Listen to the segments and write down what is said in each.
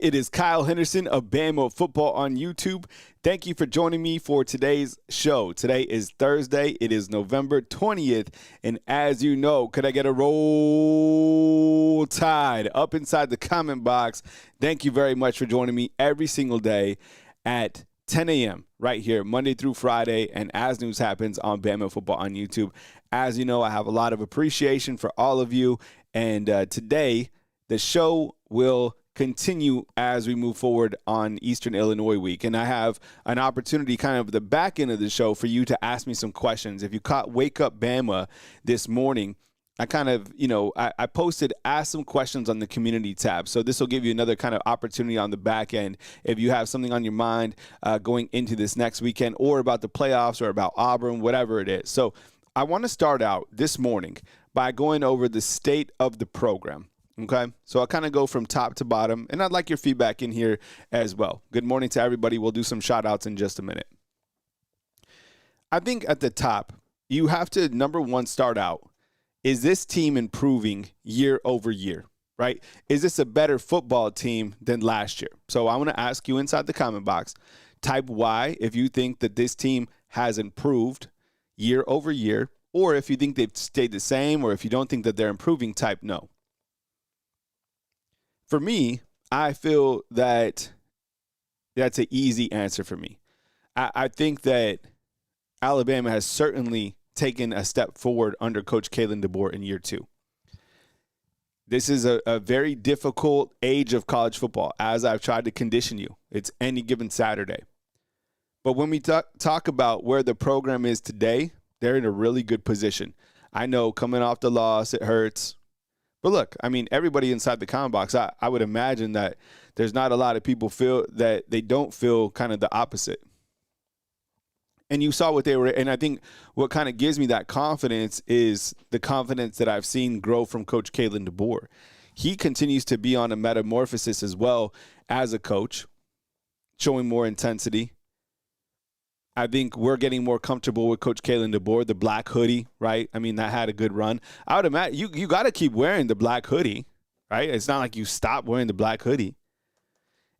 It is Kyle Henderson of Bama Football on YouTube. Thank you for joining me for today's show. Today is Thursday. It is November 20th. And as you know, could I get a roll tide up inside the comment box? Thank you very much for joining me every single day at 10 a.m. right here, Monday through Friday, and as news happens on Bama Football on YouTube. As you know, I have a lot of appreciation for all of you. And today, the show will continue as we move forward on Eastern Illinois week. And I have an opportunity kind of the back end of the show for you to ask me some questions. If you caught Wake Up Bama this morning, I kind of, I posted ask some questions on the community tab. So this will give you another kind of opportunity on the back end if you have something on your mind going into this next weekend or about the playoffs or about Auburn, whatever it is. So I want to start out this morning by going over the state of the program. Okay, so I'll kind of go from top to bottom, and I'd like your feedback in here as well. Good morning to everybody. We'll do some shout outs in just a minute. I think at the top, you have to, number one, start out. Is this team improving year over year, right? Is this a better football team than last year? So I want to ask you inside the comment box, type Y if you think that this team has improved year over year, or if you think they've stayed the same, or if you don't think that they're improving, type no. For me, I feel that that's an easy answer for me. I think that Alabama has certainly taken a step forward under Coach Kalen DeBoer in year two. This is a very difficult age of college football, as I've tried to condition you. It's any given Saturday. But when we talk about where the program is today, they're in a really good position. I know coming off the loss, it hurts. But look, I mean, everybody inside the comment box, I would imagine that there's not a lot of people feel that they don't feel kind of the opposite. And you saw what they were, and I think what kind of gives me that confidence is the confidence that I've seen grow from Coach Kalen DeBoer. He continues to be on a metamorphosis as well as a coach, showing more intensity. I think we're getting more comfortable with Coach Kalen DeBoer, the black hoodie, right? I mean, that had a good run. I would imagine you got to keep wearing the black hoodie, right? It's not like you stop wearing the black hoodie.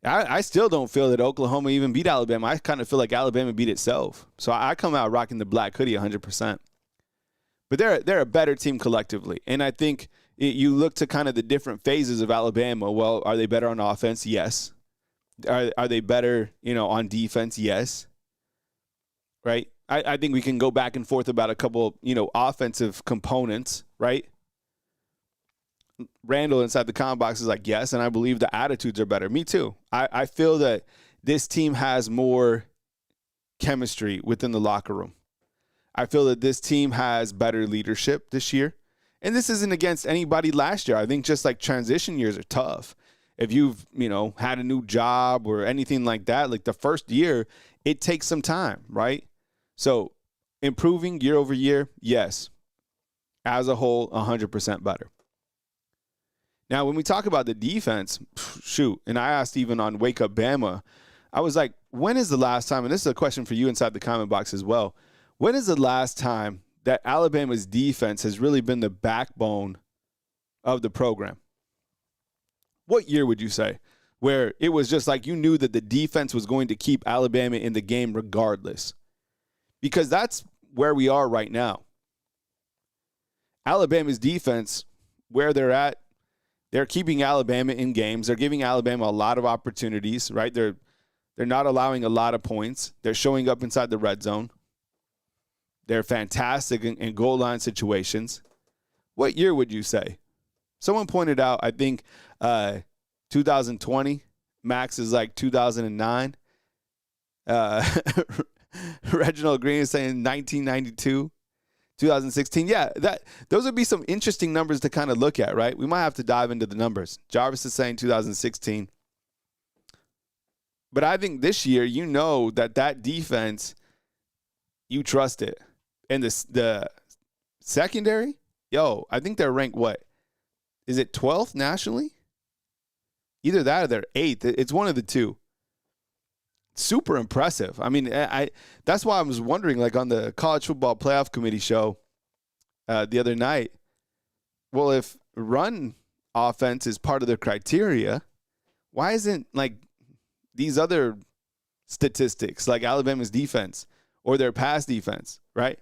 I still don't feel that Oklahoma even beat Alabama. I kind of feel like Alabama beat itself. So I come out rocking the black hoodie 100%. But they're a better team collectively. And I think you look to kind of the different phases of Alabama. Well, are they better on offense? Yes. Are they better, on defense? Yes. Right? I think we can go back and forth about a couple, offensive components, right? Randall inside the comment box is like, yes, and I believe the attitudes are better. Me too. I feel that this team has more chemistry within the locker room. I feel that this team has better leadership this year. And this isn't against anybody last year. I think just like transition years are tough. If you've, had a new job or anything like that, like the first year, it takes some time, right? So improving year over year, yes. As a whole, 100% better. Now, when we talk about the defense, and I asked even on Wake Up Bama, I was like, when is the last time, and this is a question for you inside the comment box as well, when is the last time that Alabama's defense has really been the backbone of the program? What year would you say? Where it was just like you knew that the defense was going to keep Alabama in the game regardless. Because that's where we are right now. Alabama's defense, where they're at, they're keeping Alabama in games. They're giving Alabama a lot of opportunities, right? They're not allowing a lot of points. They're showing up inside the red zone. They're fantastic in goal line situations. What year would you say? Someone pointed out, I think, 2020. Max is like 2009. Reginald Green is saying 1992, 2016. Yeah, those would be some interesting numbers to kind of look at, right? We might have to dive into the numbers. Jarvis is saying 2016. But I think this year, that defense, you trust it. And the secondary, I think they're ranked what? Is it 12th nationally? Either that or they're 8th. It's one of the two. Super impressive. I mean, that's why I was wondering, like on the College Football Playoff Committee show the other night, well, if run offense is part of the criteria, Why isn't like these other statistics like Alabama's defense or their pass defense, right?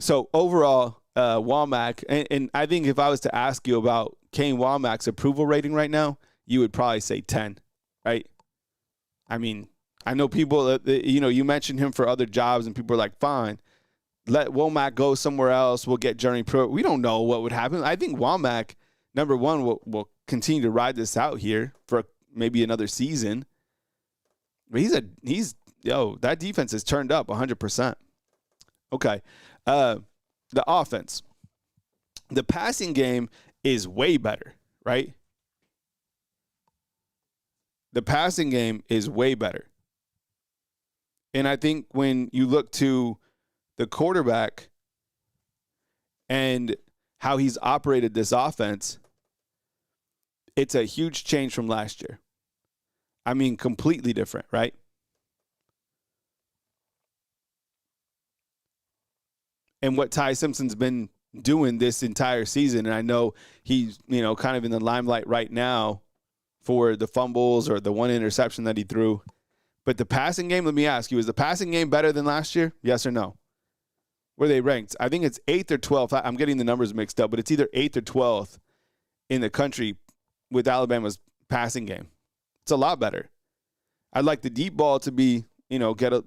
So overall, Womack, and I think if I was to ask you about Kane Womack's approval rating right now, you would probably say 10, right? I mean, I know people, you mentioned him for other jobs, and people are like, fine, let Womack go somewhere else. We'll get Journey Pro. We don't know what would happen. I think Womack, number one, will continue to ride this out here for maybe another season. But that defense is turned up 100%. Okay. The offense. The passing game is way better, right? The passing game is way better. And I think when you look to the quarterback and how he's operated this offense, it's a huge change from last year. I mean, completely different, right? And what Ty Simpson's been doing this entire season, and I know he's, kind of in the limelight right now for the fumbles or the one interception that he threw. But the passing game, let me ask you, is the passing game better than last year? Yes or no? Where they ranked? I think it's 8th or 12th. I'm getting the numbers mixed up, but it's either 8th or 12th in the country with Alabama's passing game. It's a lot better. I'd like the deep ball to be, to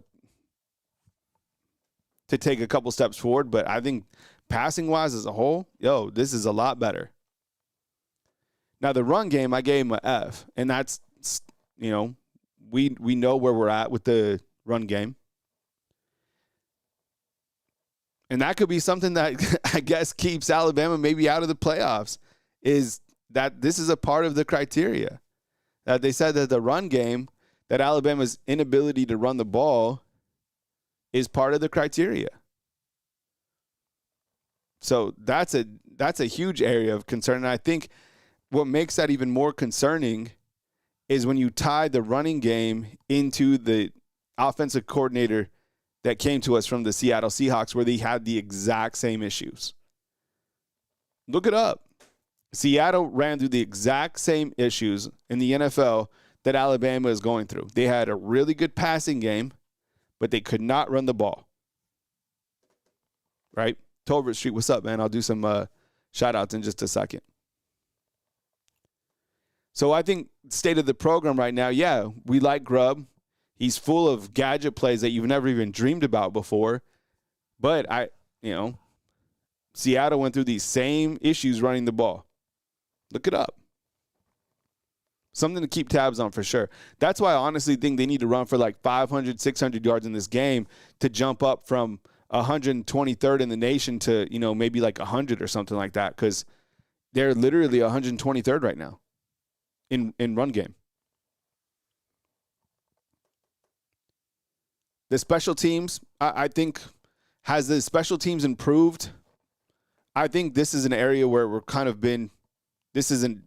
take a couple steps forward, but I think passing-wise as a whole, this is a lot better. Now, the run game, I gave him an F, and that's, we know where we're at with the run game. And that could be something that I guess keeps Alabama maybe out of the playoffs, is that this is a part of the criteria. That they said that the run game, that Alabama's inability to run the ball is part of the criteria. So that's a huge area of concern. And I think what makes that even more concerning is when you tie the running game into the offensive coordinator that came to us from the Seattle Seahawks, where they had the exact same issues. Look it up. Seattle ran through the exact same issues in the NFL that Alabama is going through. They had a really good passing game, but they could not run the ball. Right? Tolbert Street, what's up, man? I'll do some shout-outs in just a second. So I think state of the program right now, we like Grubb. He's full of gadget plays that you've never even dreamed about before. But Seattle went through these same issues running the ball. Look it up. Something to keep tabs on for sure. That's why I honestly think they need to run for like 500, 600 yards in this game to jump up from 123rd in the nation to, maybe like 100 or something like that, because they're literally 123rd right now in run game. The special teams, I think, has the special teams improved? I think this is an area where we're kind of been, it's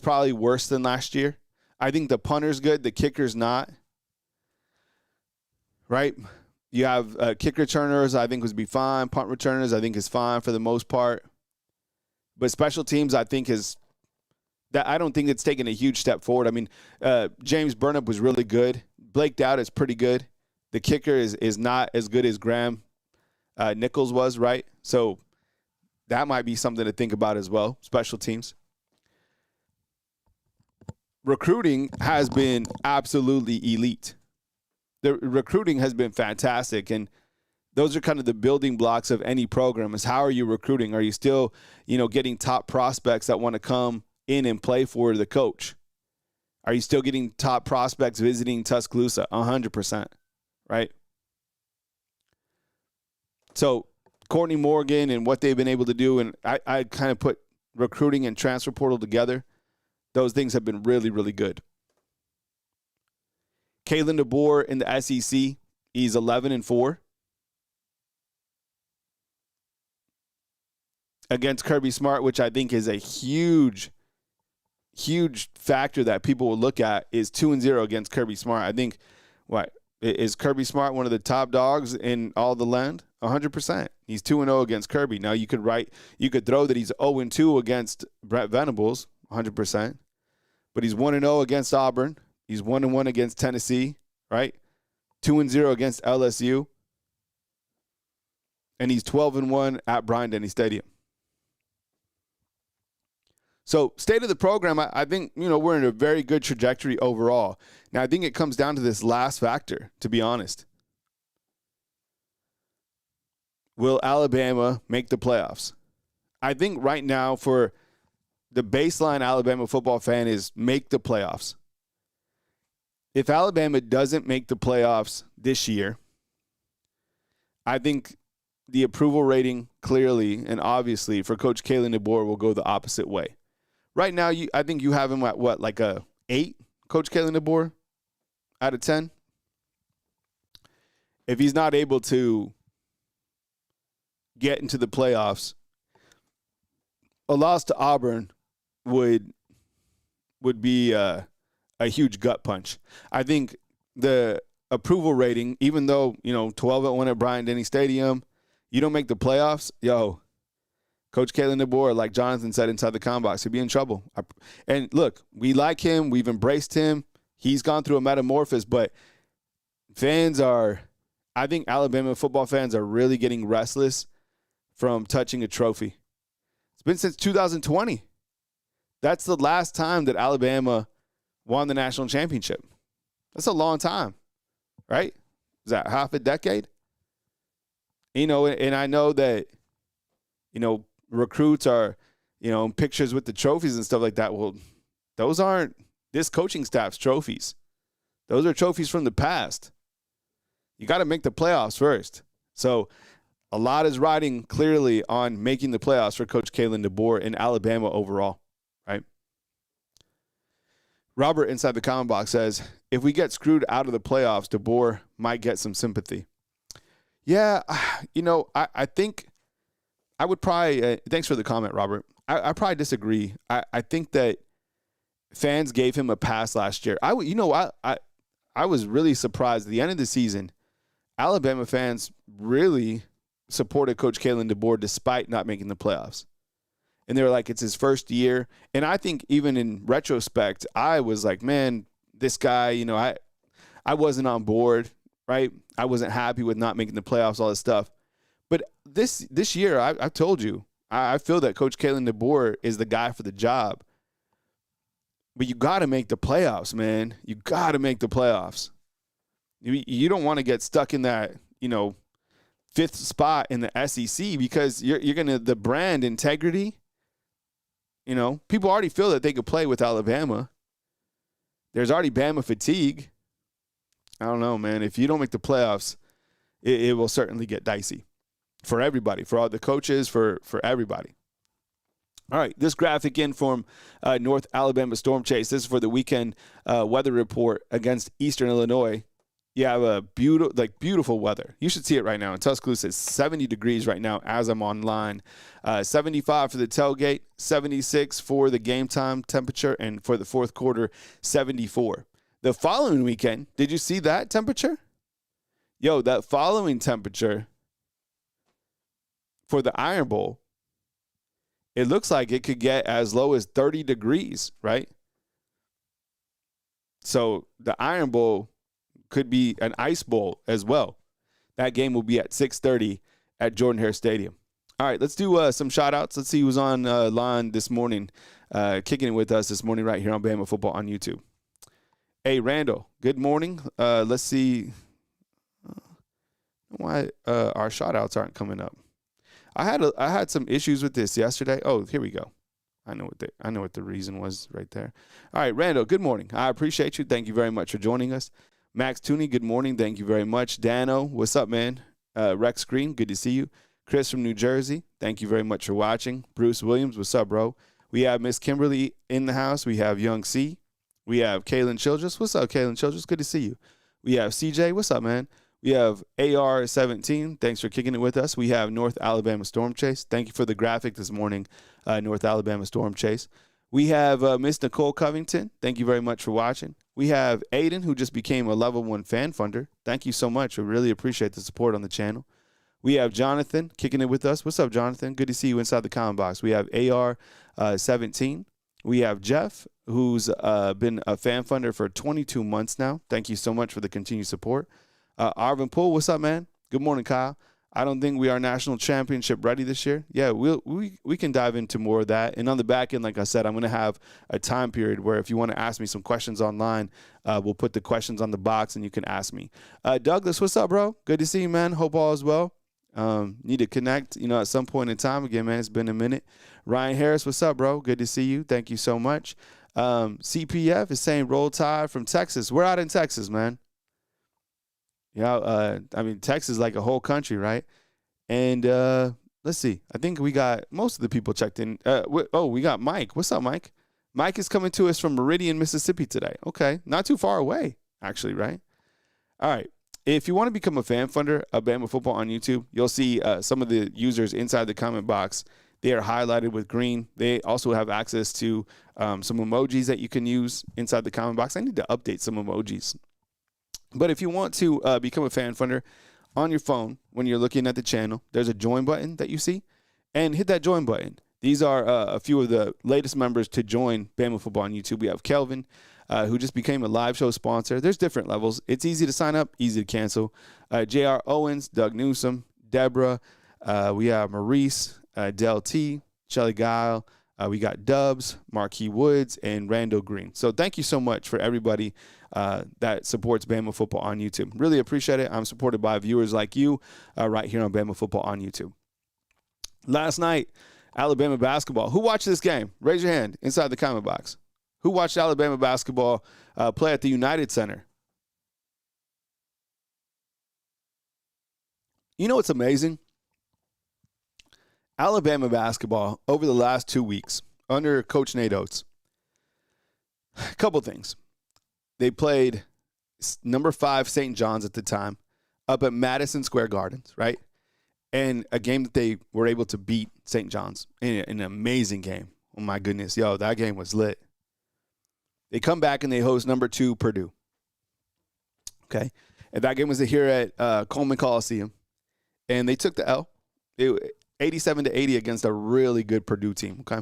probably worse than last year. I think the punter's good, the kicker's not. Right? You have kick returners, I think would be fine. Punt returners, I think is fine for the most part. But special teams, I think I don't think it's taken a huge step forward. I mean, James Burnip was really good. Blake Dowd is pretty good. The kicker is not as good as Graham Nichols was, right? So that might be something to think about as well, special teams. Recruiting has been absolutely elite. The recruiting has been fantastic, and those are kind of the building blocks of any program is how are you recruiting? Are you still, getting top prospects that want to come in and play for the coach? Are you still getting top prospects visiting Tuscaloosa? 100%, right? So Courtney Morgan and what they've been able to do, and I kind of put recruiting and transfer portal together. Those things have been really, really good. Kalen DeBoer in the SEC, he's 11-4. Against Kirby Smart, which I think is a huge factor that people will look at, is 2-0 against Kirby Smart. I think, is Kirby Smart one of the top dogs in all the land? 100%. He's 2-0 against Kirby. Now you could throw that he's 0-2 against Brett Venables, 100%. But he's 1-0 against Auburn. He's 1-1 against Tennessee, right? 2-0 against LSU. And he's 12-1 at Bryant-Denny Stadium. So state of the program, I think, we're in a very good trajectory overall. Now, I think it comes down to this last factor, to be honest. Will Alabama make the playoffs? I think right now for the baseline Alabama football fan is make the playoffs. If Alabama doesn't make the playoffs this year, I think the approval rating clearly and obviously for Coach Kalen DeBoer will go the opposite way. Right now, I think you have him at what, like a 8, Coach Kalen DeBoer, out of 10? If he's not able to get into the playoffs, a loss to Auburn would be a huge gut punch. I think the approval rating, even though, 12-1 at Bryant-Denny Stadium, you don't make the playoffs, Coach Kalen DeBoer, like Jonathan said inside the combox, he'd be in trouble. And look, we like him. We've embraced him. He's gone through a metamorphosis, but I think Alabama football fans are really getting restless from touching a trophy. It's been since 2020. That's the last time that Alabama won the national championship. That's a long time, right? Is that half a decade? And I know that, recruits are, in pictures with the trophies and stuff like that. Well, those aren't this coaching staff's trophies. Those are trophies from the past. You got to make the playoffs first. So a lot is riding clearly on making the playoffs for Coach Kalen DeBoer in Alabama overall, right? Robert inside the comment box says, if we get screwed out of the playoffs, DeBoer might get some sympathy. Yeah, I think I would probably thanks for the comment, Robert. I probably disagree. I think that fans gave him a pass last year. I was really surprised at the end of the season. Alabama fans really supported Coach Kalen DeBoer despite not making the playoffs. And they were like, it's his first year. And I think even in retrospect, I was like, man, this guy, I wasn't on board, right? I wasn't happy with not making the playoffs, all this stuff. But this year, I've told you, I feel that Coach Kalen DeBoer is the guy for the job. But you got to make the playoffs, man. You got to make the playoffs. You don't want to get stuck in that, 5th spot in the SEC because you're going to, the brand integrity, people already feel that they could play with Alabama. There's already Bama fatigue. I don't know, man. If you don't make the playoffs, it will certainly get dicey for everybody, for all the coaches, for everybody. All right, this graphic in from North Alabama Storm Chase. This is for the weekend weather report against Eastern Illinois. You have a beautiful weather. You should see it right now. In Tuscaloosa, it's 70 degrees right now as I'm online. 75 for the tailgate, 76 for the game time temperature, and for the fourth quarter, 74. The following weekend, did you see that temperature? That following temperature for the Iron Bowl, it looks like it could get as low as 30 degrees, right? So the Iron Bowl could be an ice bowl as well. That game will be at 6:30 at Jordan-Hare Stadium. All right, let's do some shout-outs. Let's see who's on line this morning, kicking it with us this morning right here on Bama Football on YouTube. Hey, Randall, good morning. Let's see why our shout-outs aren't coming up. I had some issues with this yesterday. Oh, here we go. I know what the reason was right there. All right, Randall, good morning. I appreciate you. Thank you very much for joining us. Max Tooney, good morning. Thank you very much. Dano, what's up, man? Rex Green, good to see you. Chris from New Jersey, thank you very much for watching. Bruce Williams, what's up, bro? We have Miss Kimberly in the house. We have Young C. We have Kaylin Childress. What's up, Kaylin Childress? Good to see you. We have CJ. What's up, man? We have AR17. Thanks for kicking it with us. We have North Alabama Storm Chase. Thank you for the graphic this morning, North Alabama Storm Chase. We have Miss Nicole Covington. Thank you very much for watching. We have Aiden, who just became a level 1 fan funder. Thank you so much. We really appreciate the support on the channel. We have Jonathan kicking it with us. What's up, Jonathan? Good to see you inside the comment box. We have AR17. We have Jeff, who's been a fan funder for 22 months now. Thank you so much for the continued support. Arvin Poole, what's up, man? Good morning, Kyle. I don't think we are national championship ready this year. Yeah, we can dive into more of that. And on the back end, like I said, I'm going to have a time period where if you want to ask me some questions online, we'll put the questions on the box and you can ask me. Douglas, what's up, bro? Good to see you, man. Hope all is well. Need to connect, at some point in time. Again, man, it's been a minute. Ryan Harris, what's up, bro? Good to see you. Thank you so much. CPF is saying Roll Tide from Texas. We're out in Texas, man. Texas is like a whole country, right? And let's see. I think we got most of the people checked in. We got Mike. What's up, Mike? Mike is coming to us from Meridian, Mississippi today. Okay, not too far away, actually, right? All right. If you want to become a fan funder of Bama Football on YouTube, you'll see some of the users inside the comment box. They are highlighted with green. They also have access to some emojis that you can use inside the comment box. I need to update some emojis. But if you want to become a fan funder on your phone when you're looking at the channel, there's a join button that you see, and hit that join button. These are a few of the latest members to join Bama Football on YouTube. We have Kelvin, who just became a live show sponsor. There's different levels. It's easy to sign up, easy to cancel. J.R. Owens, Doug Newsom, Deborah. We have Maurice, Del T, Shelly Guile. We got Dubs, Marquis Woods, and Randall Green. So thank you so much for everybody that supports Bama Football on YouTube. Really appreciate it. I'm supported by viewers like you right here on Bama Football on YouTube. Last night, Alabama basketball. Who watched this game? Raise your hand inside the comment box. Who watched Alabama basketball play at the United Center? You know what's amazing? Alabama basketball over the last 2 weeks under Coach Nate Oates. A couple things. They played number 5 St. John's at the time up at Madison Square Gardens, right? And a game that they were able to beat St. John's in an amazing game. Oh, my goodness. That game was lit. They come back and they host number 2 Purdue. Okay? And that game was here at Coleman Coliseum. And they took the L. 87-80 against a really good Purdue team, okay?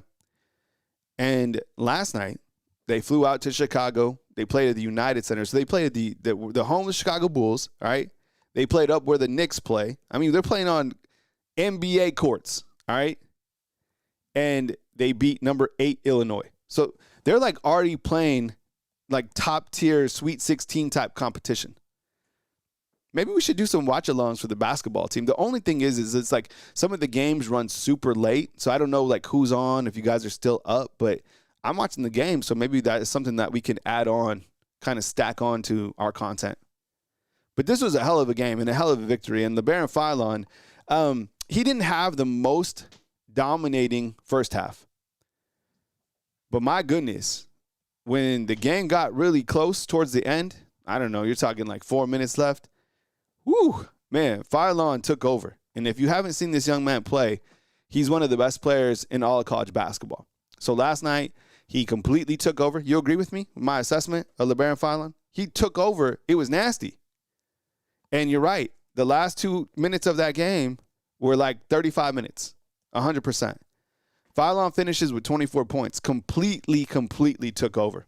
And last night, they flew out to Chicago. They played at the United Center. So they played at the home of the Chicago Bulls, all right? They played up where the Knicks play. I mean, they're playing on NBA courts, all right? And they beat number 8 Illinois. So they're like already playing like top-tier Sweet 16 type competition. Maybe we should do some watch-alongs for the basketball team. The only thing is it's like some of the games run super late, so I don't know like who's on, if you guys are still up, but I'm watching the game, so maybe that is something that we can add on, kind of stack on to our content. But this was a hell of a game and a hell of a victory, and LeBaron Philon, he didn't have the most dominating first half. But my goodness, when the game got really close towards the end, I don't know, you're talking like 4 minutes left, woo, man, Philon took over. And if you haven't seen this young man play, he's one of the best players in all of college basketball. So last night, he completely took over. You agree with me, with my assessment of LeBaron Philon? He took over. It was nasty. And you're right. The last 2 minutes of that game were like 35 minutes, 100%. Philon finishes with 24 points. Completely took over.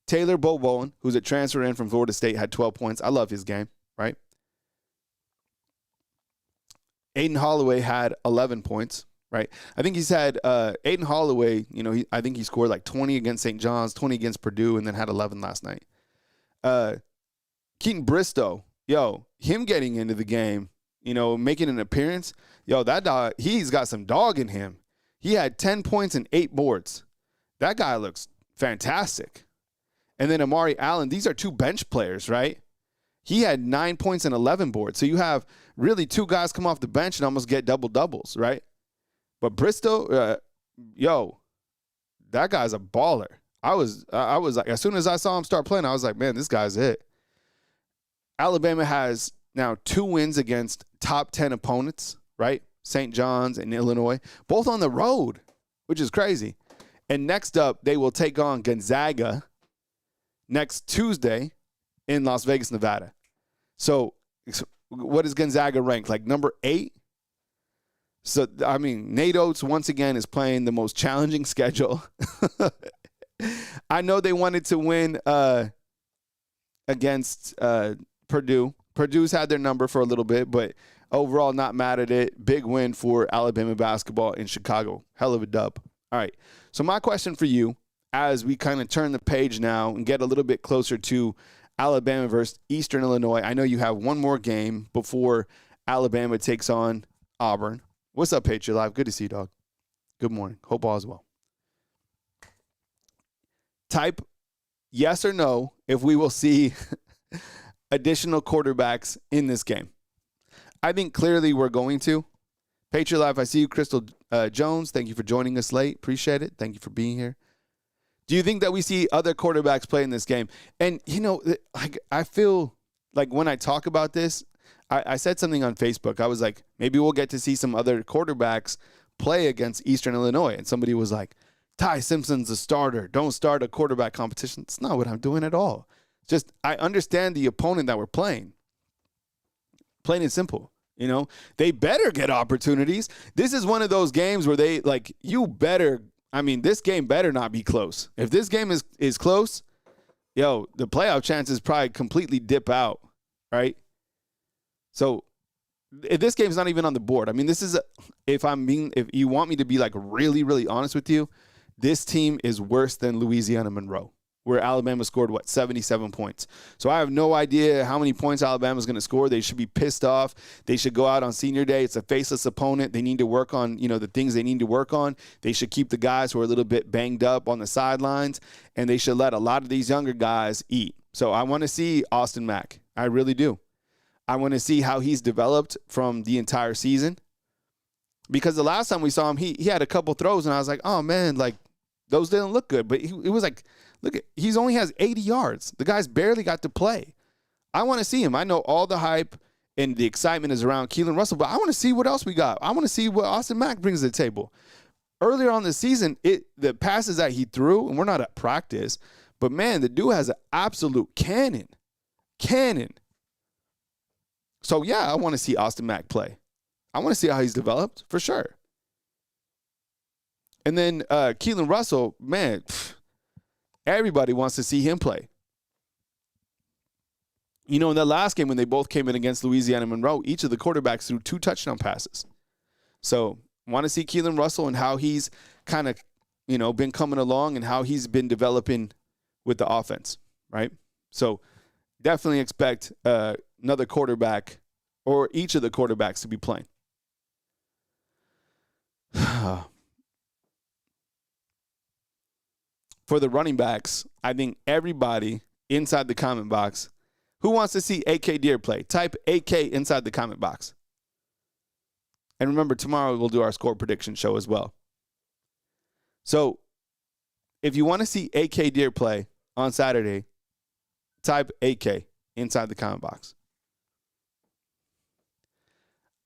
Taylor Bowen, who's a transfer in from Florida State, had 12 points. I love his game, right? Aiden Holloway had 11 points, right? I think he's had Aiden Holloway, I think he scored like 20 against St. John's, 20 against Purdue, and then had 11 last night. Keaton Bristow, him getting into the game, making an appearance, that dog, he's got some dog in him. He had 10 points and 8 boards. That guy looks fantastic. And then Amari Allen, these are 2 bench players, right? He had 9 points and 11 boards. So you have really 2 guys come off the bench and almost get double-doubles, right? But Bristow, that guy's a baller. I was like, as soon as I saw him start playing, I was like, man, this guy's it. Alabama has now 2 wins against top 10 opponents, right? St. John's and Illinois, both on the road, which is crazy. And next up, they will take on Gonzaga next Tuesday in Las Vegas, Nevada. So what is Gonzaga ranked? Like number 8? So, I mean, Nate Oates, once again, is playing the most challenging schedule. I know they wanted to win against Purdue. Purdue's had their number for a little bit, but overall not mad at it. Big win for Alabama basketball in Chicago. Hell of a dub. All right. So my question for you, as we kind of turn the page now and get a little bit closer to Alabama versus Eastern Illinois. I know you have one more game before Alabama takes on Auburn. What's up, Patriot Live? Good to see you, dog. Good morning. Hope all is well. Type yes or no if we will see additional quarterbacks in this game. I think clearly we're going to. Patriot Live, I see you. Crystal Jones, thank you for joining us late. Appreciate it. Thank you for being here. Do you think that we see other quarterbacks play in this game? And, you know, I feel like when I talk about this, I said something on Facebook. I was like, maybe we'll get to see some other quarterbacks play against Eastern Illinois. And somebody was like, Ty Simpson's a starter. Don't start a quarterback competition. It's not what I'm doing at all. Just I understand the opponent that we're playing. Plain and simple. You know, they better get opportunities. This is one of those games where they, like, you better, I mean, this game better not be close. If this game is close, the playoff chances probably completely dip out, right? So if this game's not even on the board. I mean, this is, if you want me to be like really, really honest with you, this team is worse than Louisiana Monroe, where Alabama scored, 77 points. So I have no idea how many points Alabama's going to score. They should be pissed off. They should go out on senior day. It's a faceless opponent. They need to work on, the things they need to work on. They should keep the guys who are a little bit banged up on the sidelines, and they should let a lot of these younger guys eat. So I want to see Austin Mack. I really do. I want to see how he's developed from the entire season. Because the last time we saw him, he had a couple throws, and I was like, oh, man, like, those didn't look good. But it was like, look, he's only has 80 yards. The guy's barely got to play. I want to see him. I know all the hype and the excitement is around Keelan Russell, but I want to see what else we got. I want to see what Austin Mack brings to the table. Earlier on this season, the passes that he threw, and we're not at practice, but, man, the dude has an absolute cannon. So, yeah, I want to see Austin Mack play. I want to see how he's developed, for sure. And then Keelan Russell, man, everybody wants to see him play. In the last game when they both came in against Louisiana Monroe, each of the quarterbacks threw 2 touchdown passes. So want to see Keelan Russell and how he's kind of, been coming along and how he's been developing with the offense, right? So definitely expect another quarterback or each of the quarterbacks to be playing. For the running backs, I think everybody inside the comment box who wants to see AK Deer play, type AK inside the comment box. And remember, tomorrow we'll do our score prediction show as well. So if you want to see AK Deer play on Saturday, type AK inside the comment box.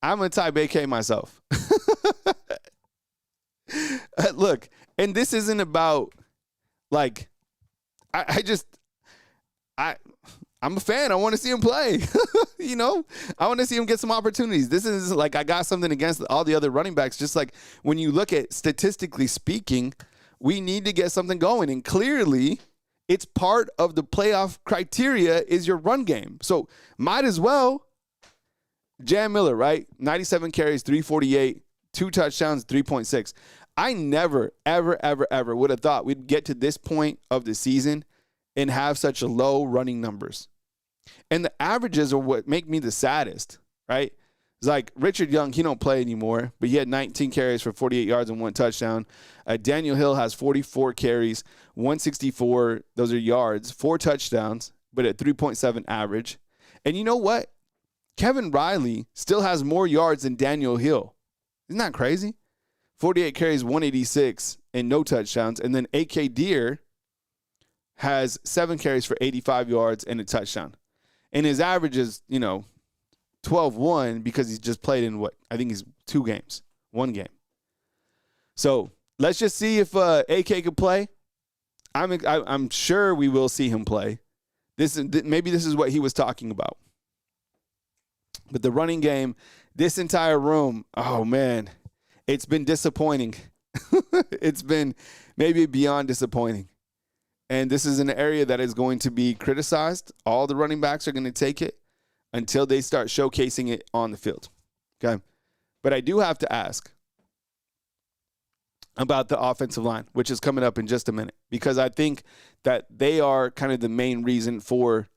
I'm going to type AK myself. Look, and this isn't about, like, I'm a fan. I want to see him play. I want to see him get some opportunities. This is like I got something against all the other running backs. Just like when you look at statistically speaking, we need to get something going. And clearly, it's part of the playoff criteria is your run game. So might as well. Jam Miller, right? 97 carries, 348, 2 touchdowns, 3.6. I never, ever, ever, ever would have thought we'd get to this point of the season and have such low running numbers. And the averages are what make me the saddest, right? It's like Richard Young, he don't play anymore, but he had 19 carries for 48 yards and 1 touchdown. Daniel Hill has 44 carries, 164, those are yards, 4 touchdowns, but at 3.7 average. And you know what? Kevin Riley still has more yards than Daniel Hill. Isn't that crazy? 48 carries, 186, and no touchdowns. And then AK Deer has 7 carries for 85 yards and a touchdown. And his average is, 12-1 because he's just played in I think he's 2 games, 1 game. So let's just see if AK could play. I'm sure we will see him play. Maybe this is what he was talking about. But the running game, this entire room, oh, man. It's been disappointing. It's been maybe beyond disappointing. And this is an area that is going to be criticized. All the running backs are going to take it until they start showcasing it on the field. Okay. But I do have to ask about the offensive line, which is coming up in just a minute, because I think that they are kind of the main reason for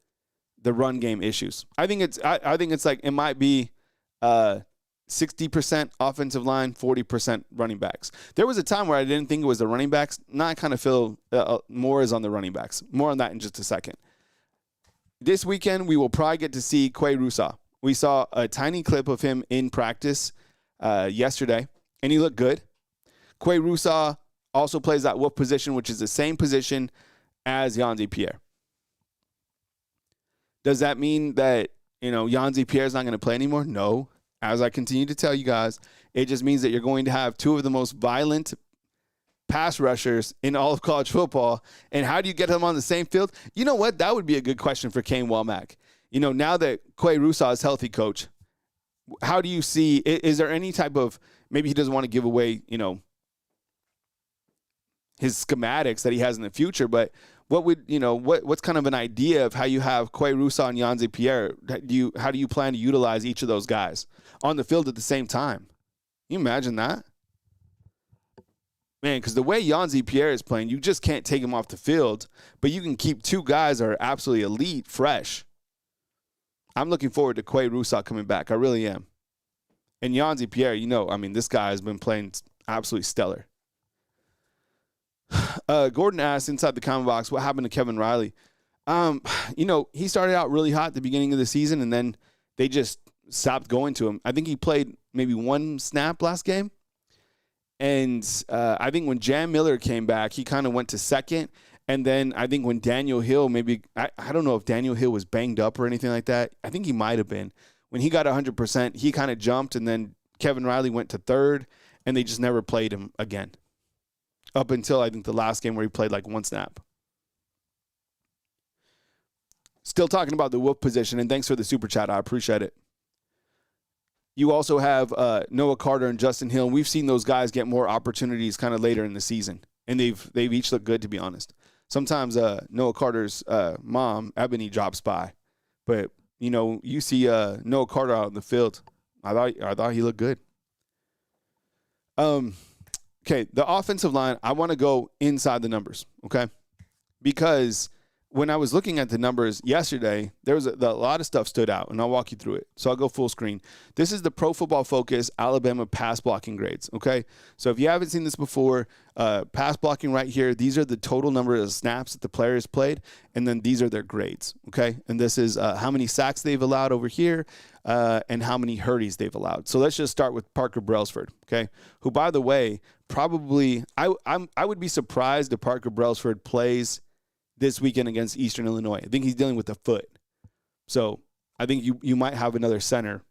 the run game issues. I think it's like it might be 60% offensive line, 40% running backs. There was a time where I didn't think it was the running backs. Now I kind of feel more is on the running backs. More on that in just a second. This weekend, we will probably get to see Quay Rusaw. We saw a tiny clip of him in practice yesterday, and he looked good. Quay Rusaw also plays that wolf position, which is the same position as Yanzi Pierre. Does that mean that, Yanzi Pierre is not going to play anymore? No. As I continue to tell you guys, it just means that you're going to have two of the most violent pass rushers in all of college football. And how do you get them on the same field? You know what? That would be a good question for Kane Womack. Now that Quay Rusaw is healthy, coach, how do you see, is there any type of, maybe he doesn't want to give away, his schematics that he has in the future, but what would, what's kind of an idea of how you have Quay Rusaw and Yanzi Pierre? How do you plan to utilize each of those guys on the field at the same time? Can you imagine that? Man, because the way Yanzi Pierre is playing, you just can't take him off the field, but you can keep two guys that are absolutely elite, fresh. I'm looking forward to Quay Rusaw coming back. I really am. And Yanzi Pierre, this guy has been playing absolutely stellar. Gordon asked inside the comment box, what happened to Kevin Riley? He started out really hot at the beginning of the season, and then they just stopped going to him. I think he played maybe one snap last game. And I think when Jam Miller came back, he kind of went to second. And then I think when Daniel Hill, I don't know if Daniel Hill was banged up or anything like that. I think he might have been. When he got 100%, he kind of jumped, and then Kevin Riley went to third, and they just never played him again. Up until, I think, the last game where he played like one snap. Still talking about the wolf position, and thanks for the super chat. I appreciate it. You also have Noah Carter and Justin Hill. And we've seen those guys get more opportunities kind of later in the season, and they've each looked good, to be honest. Sometimes Noah Carter's mom, Ebony, drops by, but you see Noah Carter out in the field. I thought he looked good. Okay, the offensive line, I want to go inside the numbers, okay? Because when I was looking at the numbers yesterday, there was a lot of stuff stood out, and I'll walk you through it. So I'll go full screen. This is the Pro Football Focus Alabama pass blocking grades, okay? So if you haven't seen this before, pass blocking right here, these are the total number of snaps that the players played, and then these are their grades, okay? And this is how many sacks they've allowed over here, and how many hurries they've allowed. So let's just start with Parker Brailsford, okay? Who, by the way, probably I would be surprised if Parker Brailsford plays this weekend against Eastern Illinois. I think he's dealing with a foot. So I think you might have another center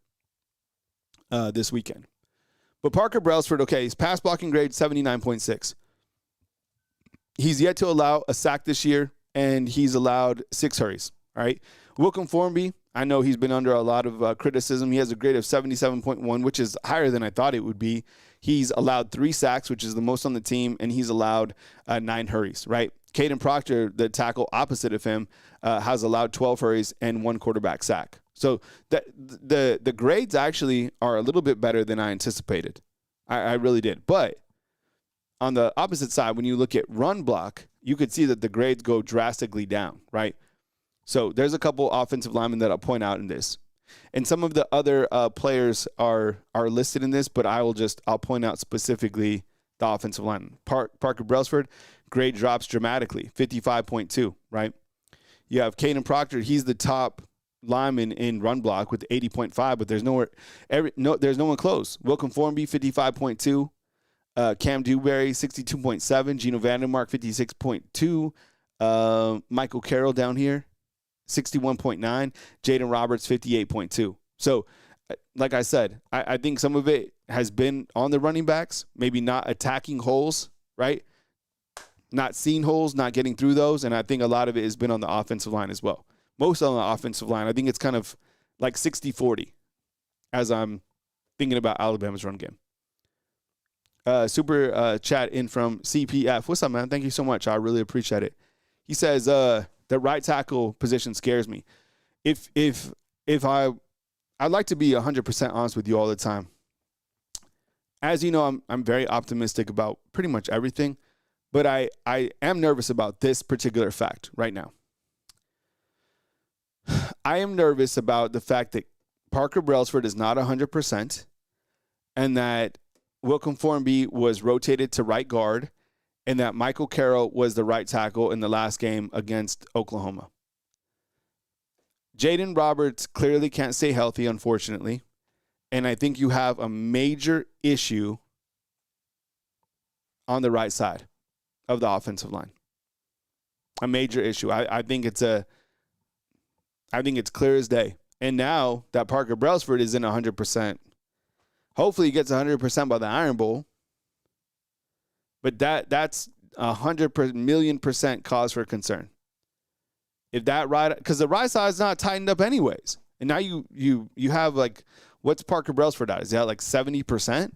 this weekend. But Parker Brailsford, okay, his pass blocking grade 79.6. He's yet to allow a sack this year, and he's allowed 6 hurries. All right. Wilcom Formby, I know he's been under a lot of criticism. He has a grade of 77.1, which is higher than I thought it would be. He's allowed 3 sacks, which is the most on the team, and he's allowed 9 hurries, right? Caden Proctor, the tackle opposite of him, has allowed 12 hurries and 1 quarterback sack. So the grades actually are a little bit better than I anticipated. I really did. But on the opposite side, when you look at run block, you could see that the grades go drastically down, right? So there's a couple offensive linemen that I'll point out in this. And some of the other players are listed in this, but I'll point out specifically the offensive line. Parker Brailsford, grade drops dramatically, 55.2, right? You have Caden Proctor. He's the top lineman in run block with 80.5, but there's there's no one close. Wilcom Formby, 55.2. Cam Dewberry, 62.7. Gino Vandermark, 56.2. Michael Carroll down here, 61.9. Jaden Roberts, 58.2. So, like I said, I think some of it has been on the running backs, maybe not attacking holes, right? Not seeing holes, not getting through those, and I think a lot of it has been on the offensive line as well. Most on the offensive line. I think it's kind of like 60-40 as I'm thinking about Alabama's run game. super chat in from CPF. What's up, man? Thank you so much. I really appreciate it. He says the right tackle position scares me. If I'd like to be 100% honest with you all the time. As you know, I'm very optimistic about pretty much everything, but I am nervous about this particular fact right now. I am nervous about the fact that Parker Brailsford is not 100% and that Wilcom Formby was rotated to right guard and that Michael Carroll was the right tackle in the last game against Oklahoma. Jaden Roberts clearly can't stay healthy, unfortunately. And I think you have a major issue on the right side of the offensive line. A major issue. I think it's clear as day. And now that Parker Brailsford is in 100%, hopefully he gets 100% by the Iron Bowl. But that's 100,000,000% cause for concern. If that right, because the right side is not tightened up anyways, and now you have like, what's Parker Brailsford at? Is that like 70%?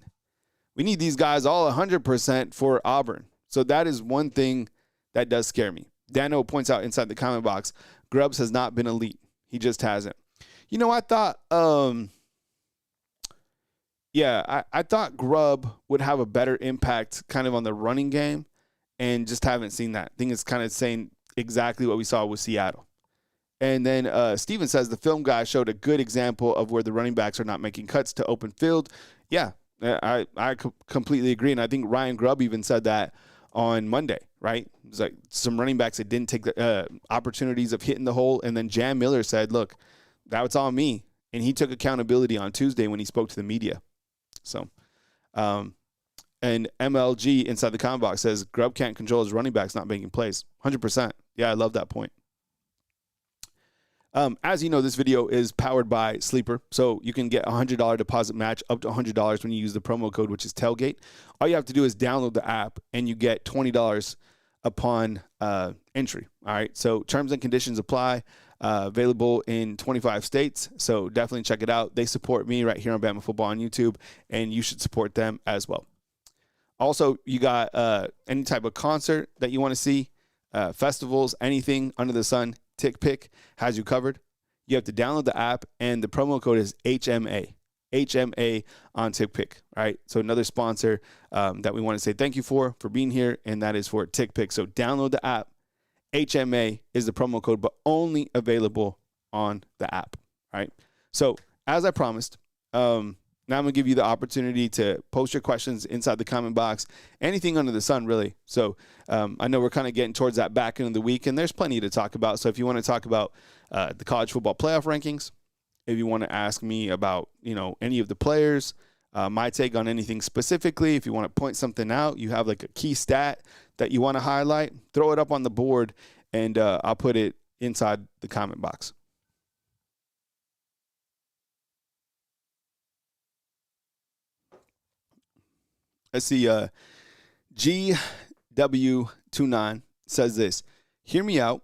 We need these guys all 100% for Auburn. So that is one thing that does scare me. Dano points out inside the comment box, Grubbs has not been elite. He just hasn't. You know, I thought, I thought Grubb would have a better impact kind of on the running game, and just haven't seen that. I think it's kind of saying exactly what we saw with Seattle. And then Steven says the film guy showed a good example of where the running backs are not making cuts to open field. Yeah, I completely agree. And I think Ryan Grubb even said that on Monday, right? It was like some running backs that didn't take the opportunities of hitting the hole. And then Jam Miller said, look, that was on me. And he took accountability on Tuesday when he spoke to the media. So, and MLG inside the comment box says Grubb can't control his running backs not making plays. 100%. Yeah, I love that point. As you know, this video is powered by Sleeper, so you can get a $100 deposit match up to $100 when you use the promo code, which is Tailgate. All you have to do is download the app, and you get $20 upon entry. All right, so terms and conditions apply. Available in 25 states, so definitely check it out. They support me right here on Bama Football on YouTube, and you should support them as well. Also, you got any type of concert that you want to see, festivals, anything under the sun, TickPick has you covered. You have to download the app, and the promo code is HMA. HMA on TickPick. All right, so another sponsor that we want to say thank you for being here, and that is for TickPick. So download the app. HMA is the promo code, but only available on the app. All right, so as I promised, now I'm going to give you the opportunity to post your questions inside the comment box, anything under the sun, really. So I know we're kind of getting towards that back end of the week, and there's plenty to talk about. So if you want to talk about the college football playoff rankings, if you want to ask me about, any of the players, my take on anything specifically, if you want to point something out, you have like a key stat that you want to highlight, throw it up on the board, and I'll put it inside the comment box. Let's see. GW29 says this. Hear me out.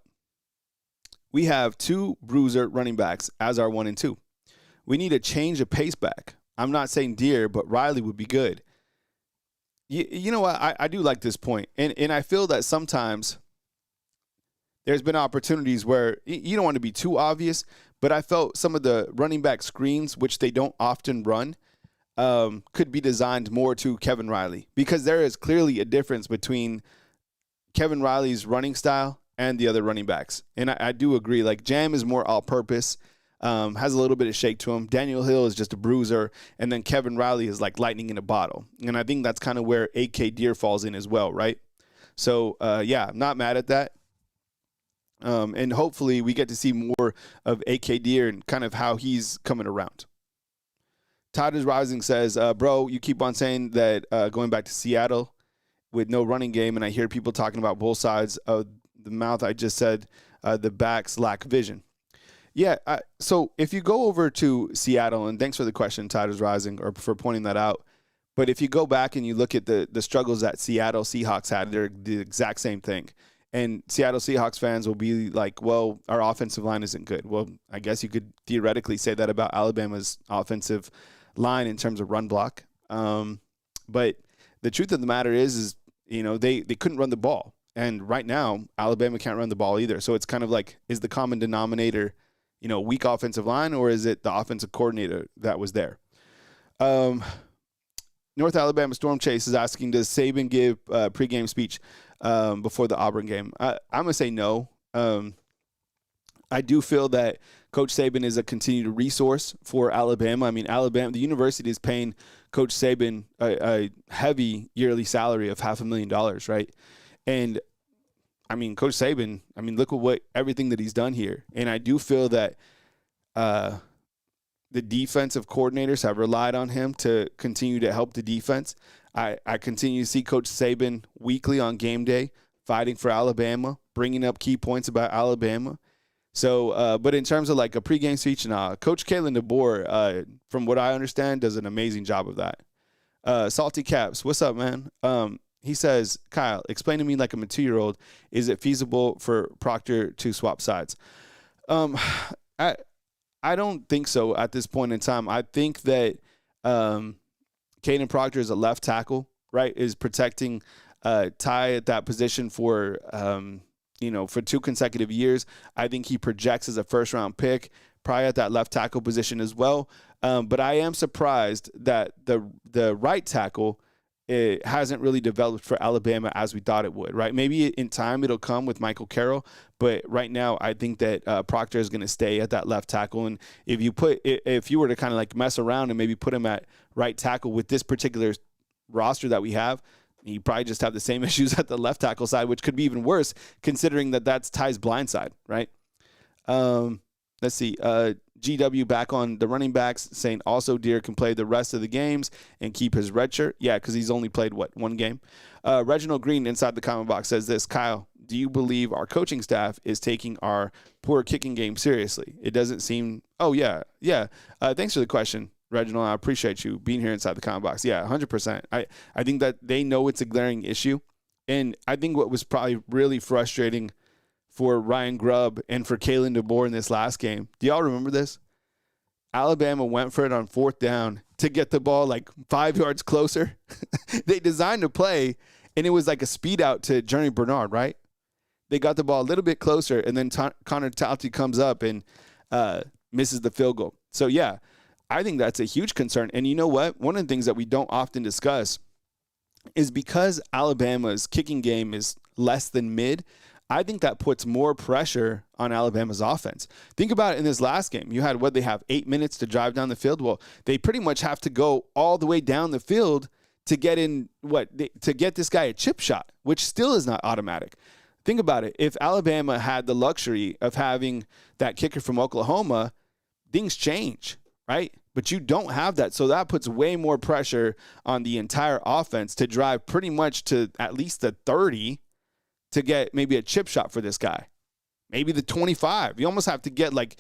We have two bruiser running backs as our 1 and 2. We need a change of pace back. I'm not saying Deere, but Riley would be good. You know what? I do like this point. And I feel that sometimes there's been opportunities where you don't want to be too obvious, but I felt some of the running back screens, which they don't often run, could be designed more to Kevin Riley, because there is clearly a difference between Kevin Riley's running style and the other running backs. And I do agree, like Jam is more all-purpose, has a little bit of shake to him. Daniel Hill is just a bruiser, and then Kevin Riley is like lightning in a bottle. And I think that's kind of where AK Deere falls in as well, right? So, I'm not mad at that. And hopefully we get to see more of AK Deere and kind of how he's coming around. Todd is Rising says, bro, you keep on saying that going back to Seattle with no running game, and I hear people talking about both sides of the mouth. I just said the backs lack vision. Yeah, so if you go over to Seattle, and thanks for the question, Todd is Rising, or for pointing that out, but if you go back and you look at the struggles that Seattle Seahawks had, they're the exact same thing. And Seattle Seahawks fans will be like, well, our offensive line isn't good. Well, I guess you could theoretically say that about Alabama's offensive line in terms of run block. But the truth of the matter is they couldn't run the ball. And right now, Alabama can't run the ball either. So it's kind of like, is the common denominator, weak offensive line, or is it the offensive coordinator that was there? North Alabama Storm Chase is asking, does Saban give a pregame speech before the Auburn game? I'm going to say no. I do feel that Coach Saban is a continued resource for Alabama. I mean, Alabama, the university is paying Coach Saban a heavy yearly salary of $500,000, right? And, I mean, Coach Saban, look at everything that he's done here. And I do feel that the defensive coordinators have relied on him to continue to help the defense. I continue to see Coach Saban weekly on game day fighting for Alabama, bringing up key points about Alabama. So, but in terms of like a pregame speech, Coach Kalen DeBoer, from what I understand, does an amazing job of that. Salty Caps, what's up, man? He says, Kyle, explain to me like a 2-year-old, is it feasible for Proctor to swap sides? I don't think so at this point in time. I think that Caden Proctor is a left tackle, right, is protecting Ty at that position for for 2 consecutive years. I think he projects as a first-round pick, probably at that left tackle position as well. But I am surprised that the right tackle it hasn't really developed for Alabama as we thought it would, right? Maybe in time it'll come with Michael Carroll, but right now I think that Proctor is going to stay at that left tackle. And if you were to kind of like mess around and maybe put him at right tackle with this particular roster that we have, you probably just have the same issues at the left tackle side, which could be even worse considering that that's Ty's blind side, right? Let's see. GW back on the running backs saying also Deere can play the rest of the games and keep his red shirt. Yeah, because he's only played, 1 game? Reginald Green inside the comment box says this, Kyle, do you believe our coaching staff is taking our poor kicking game seriously? It doesn't seem – oh, yeah. Thanks for the question, Reginald. I appreciate you being here inside the comment box. Yeah, 100%. I think that they know it's a glaring issue. And I think what was probably really frustrating – for Ryan Grubb and for Kalen DeBoer in this last game. Do y'all remember this? Alabama went for it on 4th down to get the ball like 5 yards closer. They designed a play, and it was like a speed out to Journey Bernard, right? They got the ball a little bit closer, and then Connor Talty comes up and misses the field goal. So, yeah, I think that's a huge concern. And you know what? One of the things that we don't often discuss is because Alabama's kicking game is less than mid, I think that puts more pressure on Alabama's offense. Think about it in this last game. You had, they have 8 minutes to drive down the field. Well, they pretty much have to go all the way down the field to get in to get this guy a chip shot, which still is not automatic. Think about it. If Alabama had the luxury of having that kicker from Oklahoma, things change, right? But you don't have that. So that puts way more pressure on the entire offense to drive pretty much to at least the 30 to get maybe a chip shot for this guy. Maybe the 25. You almost have to get like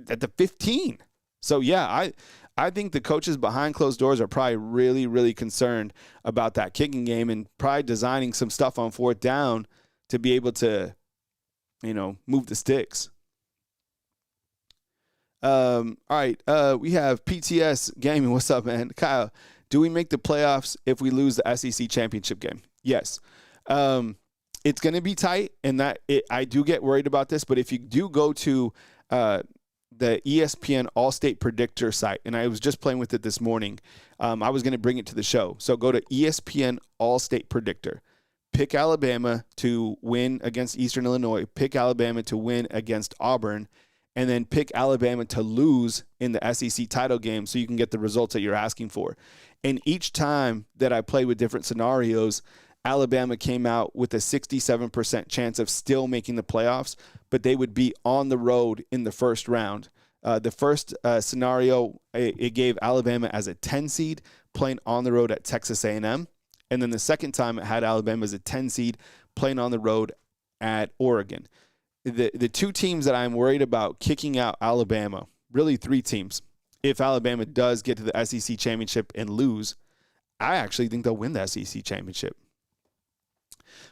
at the 15. So, yeah, I think the coaches behind closed doors are probably really, really concerned about that kicking game and probably designing some stuff on 4th down to be able to, move the sticks. All right, we have PTS Gaming. What's up, man? Kyle, do we make the playoffs if we lose the SEC championship game? Yes. It's going to be tight, and I do get worried about this. But if you do go to the ESPN All-State Predictor site, and I was just playing with it this morning, I was going to bring it to the show. So go to ESPN All-State Predictor. Pick Alabama to win against Eastern Illinois. Pick Alabama to win against Auburn. And then pick Alabama to lose in the SEC title game so you can get the results that you're asking for. And each time that I play with different scenarios, Alabama came out with a 67% chance of still making the playoffs, but they would be on the road in the first round. The first scenario, it gave Alabama as a 10 seed playing on the road at Texas A&M. And then the second time it had Alabama as a 10 seed playing on the road at Oregon. The 2 teams that I'm worried about kicking out Alabama, really 3 teams, if Alabama does get to the SEC championship and lose, I actually think they'll win the SEC championship.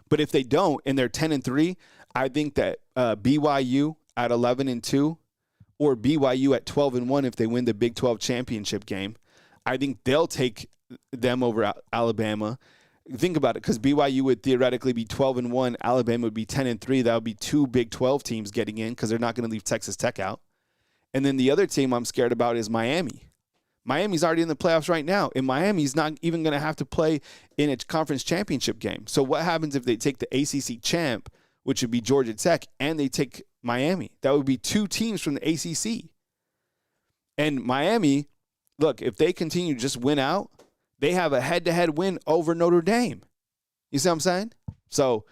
But if they don't and they're 10-3, I think that BYU at 11-2 or BYU at 12-1 if they win the Big 12 championship game, I think they'll take them over Alabama. think about it, because BYU would theoretically be 12-1. Alabama would be 10-3. That would be two Big 12 teams getting in because they're not going to leave Texas Tech out. And then the other team I'm scared about is Miami. Miami's already in the playoffs right now, and Miami's not even going to have to play in a conference championship game. So what happens if they take the ACC champ, which would be Georgia Tech, and they take Miami? That would be two teams from the ACC. And Miami, look, if they continue to just win out, they have a head-to-head win over Notre Dame. You see what I'm saying? So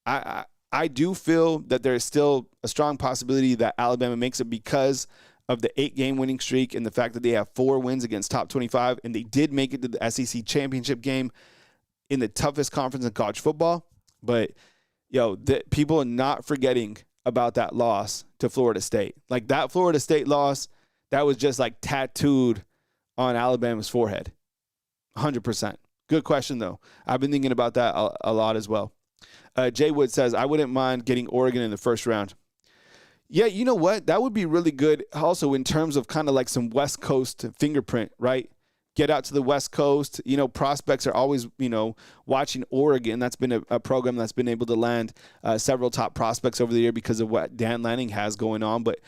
I do feel that there is still a strong possibility that Alabama makes it because of the 8-game winning streak and the fact that they have 4 wins against top 25, and they did make it to the SEC championship game in the toughest conference in college football. But, people are not forgetting about that loss to Florida State. Like, that Florida State loss, that was just like tattooed on Alabama's forehead. 100%. Good question, though. I've been thinking about that a lot as well. Jay Wood says, I wouldn't mind getting Oregon in the first round. Yeah, you know what? That would be really good also in terms of kind of like some West Coast fingerprint, right? Get out to the West Coast. Prospects are always, watching Oregon. That's been a program that's been able to land several top prospects over the year because of what Dan Lanning has going on. But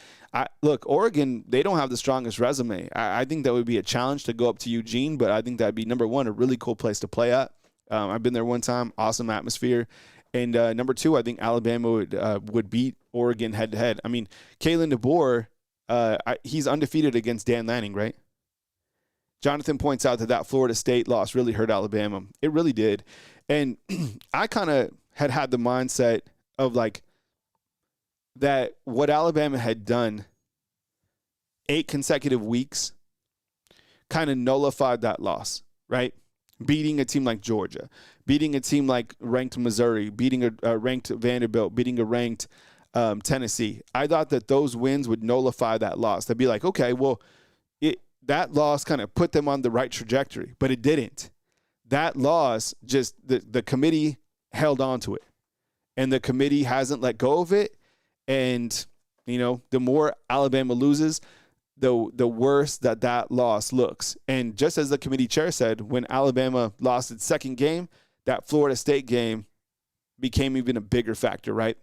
look, Oregon, they don't have the strongest resume. I think that would be a challenge to go up to Eugene, but I think that'd be, number one, a really cool place to play at. I've been there one time. Awesome atmosphere. And number two, I think Alabama would beat Oregon head-to-head. I mean, Kalen DeBoer, he's undefeated against Dan Lanning, right? Jonathan points out that Florida State loss really hurt Alabama. It really did. And I kind of had the mindset of like that what Alabama had done 8 consecutive weeks kind of nullified that loss, right? Beating a team like Georgia, beating a team like ranked Missouri, beating a ranked Vanderbilt, beating a ranked Tennessee. I thought that those wins would nullify that loss. They'd be like, okay, well, that loss kind of put them on the right trajectory, but it didn't. That loss, just the committee held on to it, and the committee hasn't let go of it. And, the more Alabama loses, the worse that loss looks. And just as the committee chair said, when Alabama lost its second game, that Florida State game became even a bigger factor, right?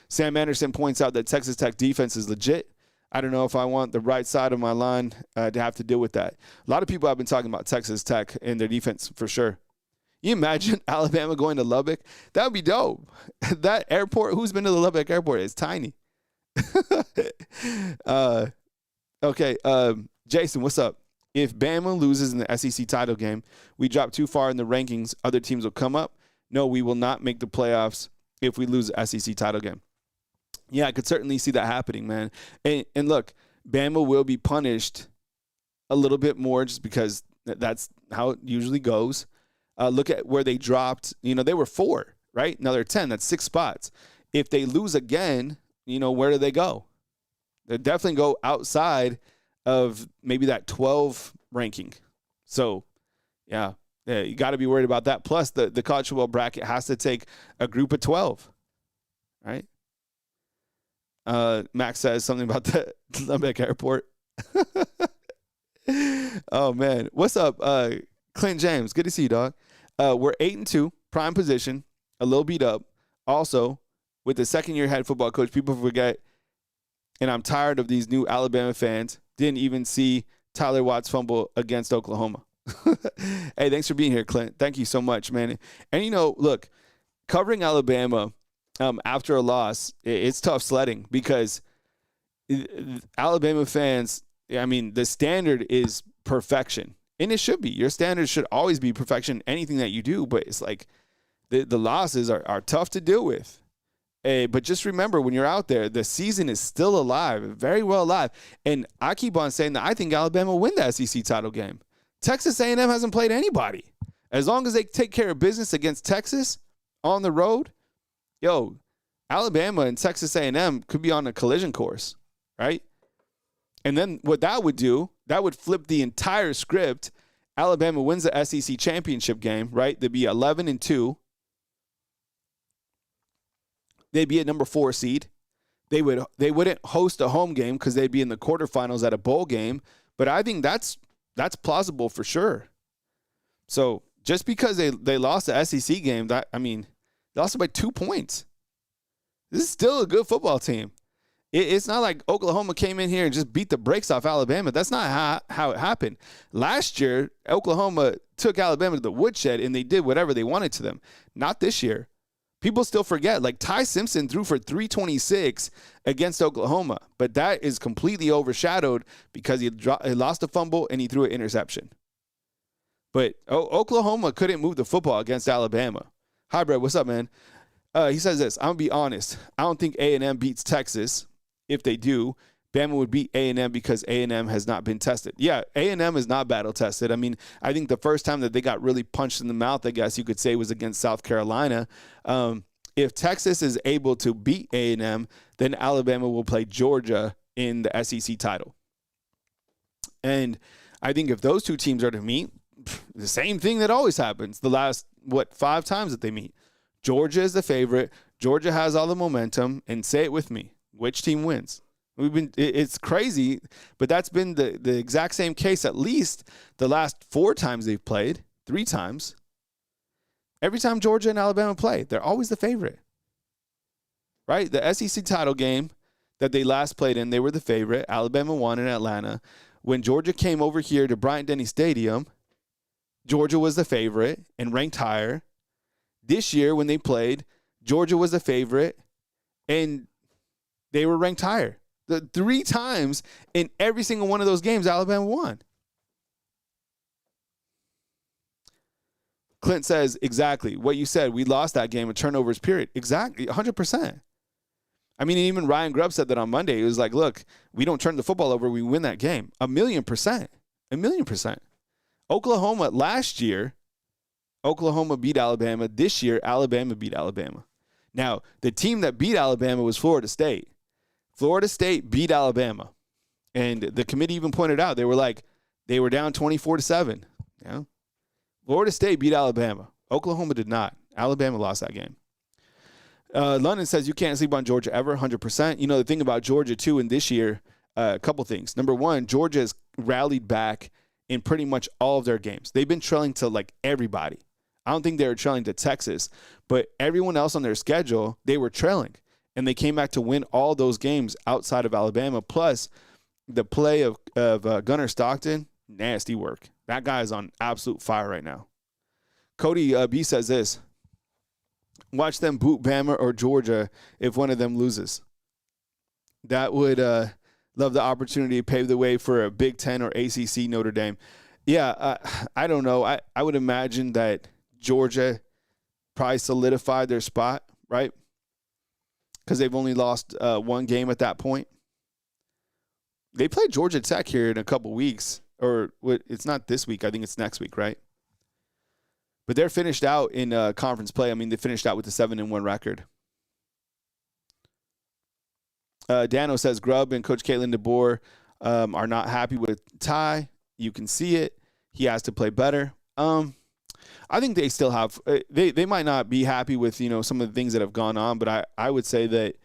Sam Anderson points out that Texas Tech defense is legit. I don't know if I want the right side of my line to have to deal with that. A lot of people have been talking about Texas Tech and their defense for sure. You imagine Alabama going to Lubbock? That would be dope. That airport, who's been to the Lubbock airport? It's tiny. Okay, Jason, what's up? If Bama loses in the SEC title game, we drop too far in the rankings, other teams will come up. No, we will not make the playoffs if we lose the SEC title game. Yeah, I could certainly see that happening, man. And look, Bama will be punished a little bit more just because that's how it usually goes. Look at where they dropped. They were 4, right? Now they're 10. That's 6 spots. If they lose again, where do they go? They definitely go outside of maybe that 12 ranking. So, yeah you got to be worried about that. Plus, the college football bracket has to take a group of 12, right? Max says something about the Lubbock airport. Oh, man. What's up, Clint James? Good to see you, dog. We're 8-2, prime position, a little beat up. Also, with the second-year head football coach, people forget, and I'm tired of these new Alabama fans, didn't even see Tyler Watts fumble against Oklahoma. Hey, thanks for being here, Clint. Thank you so much, man. And, look, covering Alabama after a loss, it's tough sledding because Alabama fans, the standard is perfection. And it should be. Your standards should always be perfection, anything that you do. But it's like the losses are tough to deal with. But just remember, when you're out there, the season is still alive, very well alive. And I keep on saying that I think Alabama will win the SEC title game. Texas A&M hasn't played anybody. As long as they take care of business against Texas on the road, Alabama and Texas A&M could be on a collision course, right? And then what that would do, that would flip the entire script. Alabama wins the SEC championship game, right? They'd be 11-2. They'd be at number 4 seed. They wouldn't host a home game because they'd be in the quarterfinals at a bowl game. But I think that's plausible for sure. So Just because they lost the SEC game, they lost it by 2 points. This is still a good football team. It's not like Oklahoma came in here and just beat the brakes off Alabama. That's not how it happened. Last year, Oklahoma took Alabama to the woodshed, and they did whatever they wanted to them. Not this year. People still forget. Like, Ty Simpson threw for 326 against Oklahoma, but that is completely overshadowed because he lost a fumble and he threw an interception. But Oklahoma couldn't move the football against Alabama. Hi, Brett. What's up, man? He says this. I'm going to be honest. I don't think A&M beats Texas. If they do, Bama would beat A&M because A&M has not been tested. Yeah, A&M is not battle tested. I mean, I think the first time that they got really punched in the mouth, I guess you could say, was against South Carolina. If Texas is able to beat A&M, then Alabama will play Georgia in the SEC title. And I think if those two teams are to meet, the same thing that always happens the last, 5 times that they meet. Georgia is the favorite. Georgia has all the momentum. And say it with me. Which team wins? It's crazy, but that's been the exact same case at least the last 4 times they've played, 3 times. Every time Georgia and Alabama play, they're always the favorite. Right? The SEC title game that they last played in, they were the favorite. Alabama won in Atlanta. When Georgia came over here to Bryant-Denny Stadium, Georgia was the favorite and ranked higher. This year when they played, Georgia was the favorite and they were ranked higher. The 3 times in every single one of those games, Alabama won. Clint says, exactly what you said. We lost that game with turnovers, period. Exactly, 100%. I mean, even Ryan Grubb said that on Monday. He was like, look, we don't turn the football over. We win that game. 1,000,000%. 1,000,000%. Oklahoma last year, Oklahoma beat Alabama. This year, Alabama beat Alabama. Now, the team that beat Alabama was Florida State. Florida State beat Alabama. And the committee even pointed out, they were down 24-7. You know? Florida State beat Alabama. Oklahoma did not. Alabama lost that game. London says you can't sleep on Georgia ever, 100%. You know, the thing about Georgia, too, in this year, a couple things. Number one, Georgia has rallied back in pretty much all of their games. They've been trailing to, like, everybody. I don't think they were trailing to Texas, but everyone else on their schedule, they were trailing. And they came back to win all those games outside of Alabama. Plus, the play of Gunnar Stockton, nasty work. That guy is on absolute fire right now. Cody B says this. Watch them boot Bama or Georgia if one of them loses. That would love the opportunity to pave the way for a Big Ten or ACC Notre Dame. Yeah, I don't know. I would imagine that Georgia probably solidified their spot, right? Because they've only lost 1 game at that point. They play Georgia Tech here in a couple weeks. Or it's not this week. I think it's next week, right? But they're finished out in conference play. I mean, they finished out with a 7-1 record. Dano says Grubb and Coach Caitlin DeBoer are not happy with Ty. You can see it. He has to play better. I think they still have they might not be happy with, you know, some of the things that have gone on, but I would say that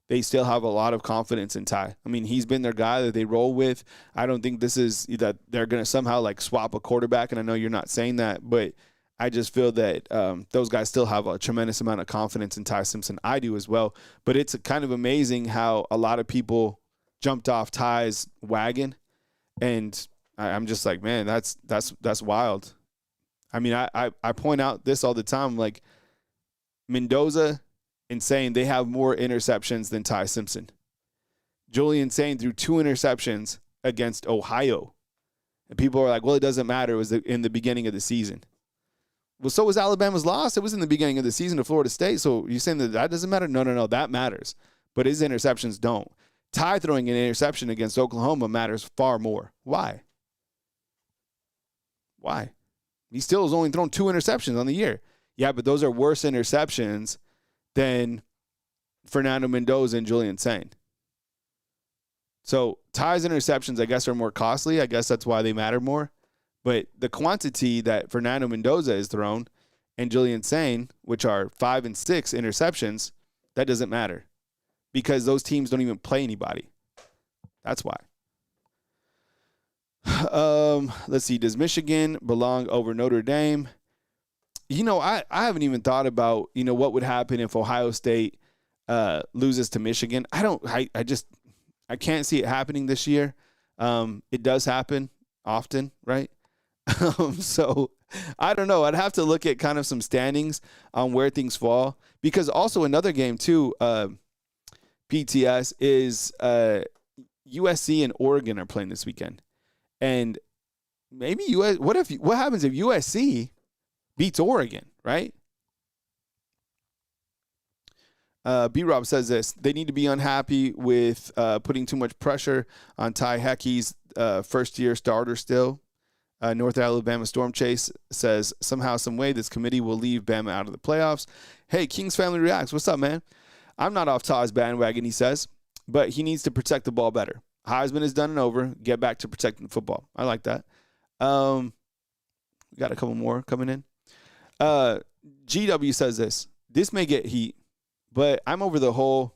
they still have a lot of confidence in Ty. I mean, he's been their guy that they roll with. I don't think this is that they're going to somehow like swap a quarterback, and I know you're not saying that, but I just feel that those guys still have a tremendous amount of confidence in Ty Simpson. I do as well, but it's kind of amazing how a lot of people jumped off Ty's wagon, and I'm just like, man, that's wild. I mean, I point out this all the time, like Mendoza and saying they have more interceptions than Ty Simpson. Julian saying threw 2 interceptions against Ohio. And people are like, well, it doesn't matter. It was in the beginning of the season. Well, so was Alabama's loss. It was in the beginning of the season to Florida State. So you're saying that doesn't matter? No, that matters. But his interceptions don't. Ty throwing an interception against Oklahoma matters far more. Why? He still has only thrown 2 interceptions on the year. Yeah, but those are worse interceptions than Fernando Mendoza and Julian Sain. So Ty's interceptions, I guess, are more costly. I guess that's why they matter more. But the quantity that Fernando Mendoza has thrown and Julian Sain, which are 5 and 6 interceptions, that doesn't matter because those teams don't even play anybody. That's why. Let's see. Does Michigan belong over Notre Dame? I haven't even thought about, what would happen if Ohio State loses to Michigan. I can't see it happening this year. It does happen often, right? So I don't know. I'd have to look at kind of some standings on where things fall, because also another game too, PTS is USC and Oregon are playing this weekend, and maybe what happens if USC beats Oregon, right? B-Rob says this: they need to be unhappy with putting too much pressure on Ty Heckey's first-year starter still. North Alabama Storm Chase says, somehow, some way, this committee will leave Bama out of the playoffs. Hey, King's Family Reacts. What's up, man? I'm not off Ty's bandwagon, he says, but he needs to protect the ball better. Heisman is done and over. Get back to protecting football. I like that. We got a couple more coming in. GW says this: this may get heat, but I'm over the whole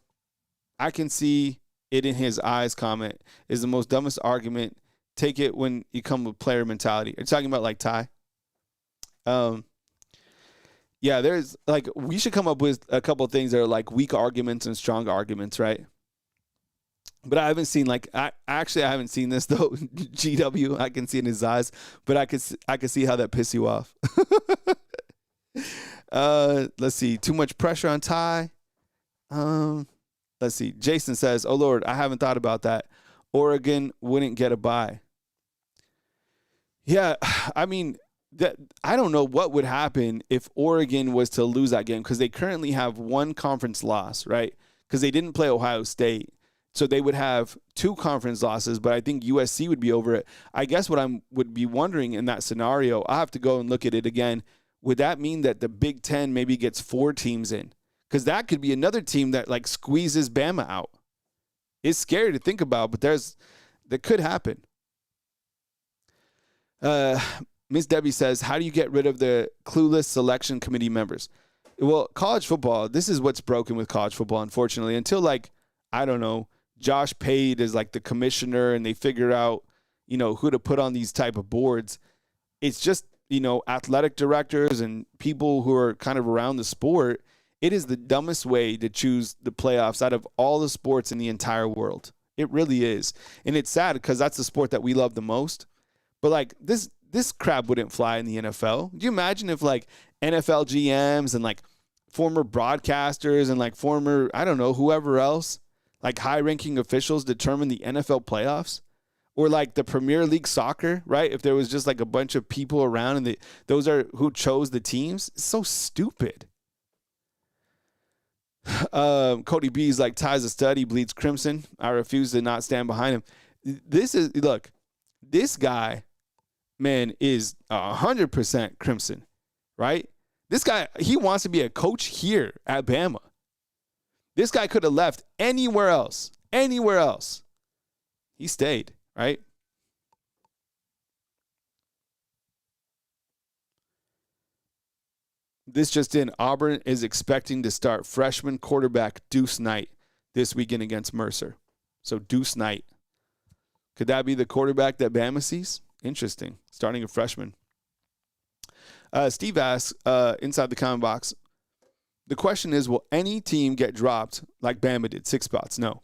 I can see it in his eyes comment is the most dumbest argument. Take it when you come with player mentality. Are you talking about like Ty? Yeah, there's we should come up with a couple of things that are like weak arguments and strong arguments, right? But I haven't seen I haven't seen this though. GW, I can see in his eyes, but I could see how that pisses you off. Let's see. Too much pressure on Ty. Let's see. Jason says, "Oh Lord, I haven't thought about that. Oregon wouldn't get a bye." Yeah, I mean, I don't know what would happen if Oregon was to lose that game, because they currently have one conference loss, right? Because they didn't play Ohio State. So they would have 2 conference losses, but I think USC would be over it. I guess what I would be wondering in that scenario, I'll have to go and look at it again. Would that mean that the Big Ten maybe gets 4 teams in? Because that could be another team that squeezes Bama out. It's scary to think about, but that could happen. Miss Debbie says, how do you get rid of the clueless selection committee members? Well, college football, this is what's broken with college football, unfortunately. Until I don't know, Josh Pate is the commissioner and they figure out, who to put on these type of boards. It's just, athletic directors and people who are kind of around the sport. It is the dumbest way to choose the playoffs out of all the sports in the entire world. It really is. And it's sad because that's the sport that we love the most. But this crap wouldn't fly in the NFL. Do you imagine if NFL GMs and former broadcasters and former, I don't know, whoever else, high-ranking officials determine the NFL playoffs? Or the Premier League soccer, right? If there was just a bunch of people around and those are who chose the teams. It's so stupid. Cody B's Ty's a stud, he bleeds crimson. I refuse to not stand behind him. This guy, man, is 100% crimson, right? This guy, he wants to be a coach here at Bama. This guy could have left anywhere else. He stayed, right? This just in, Auburn is expecting to start freshman quarterback Deuce Knight this weekend against Mercer. So Deuce Knight. Could that be the quarterback that Bama sees? Interesting. Starting a freshman. Steve asks, inside the comment box, the question is, will any team get dropped like Bama did, 6 spots? No.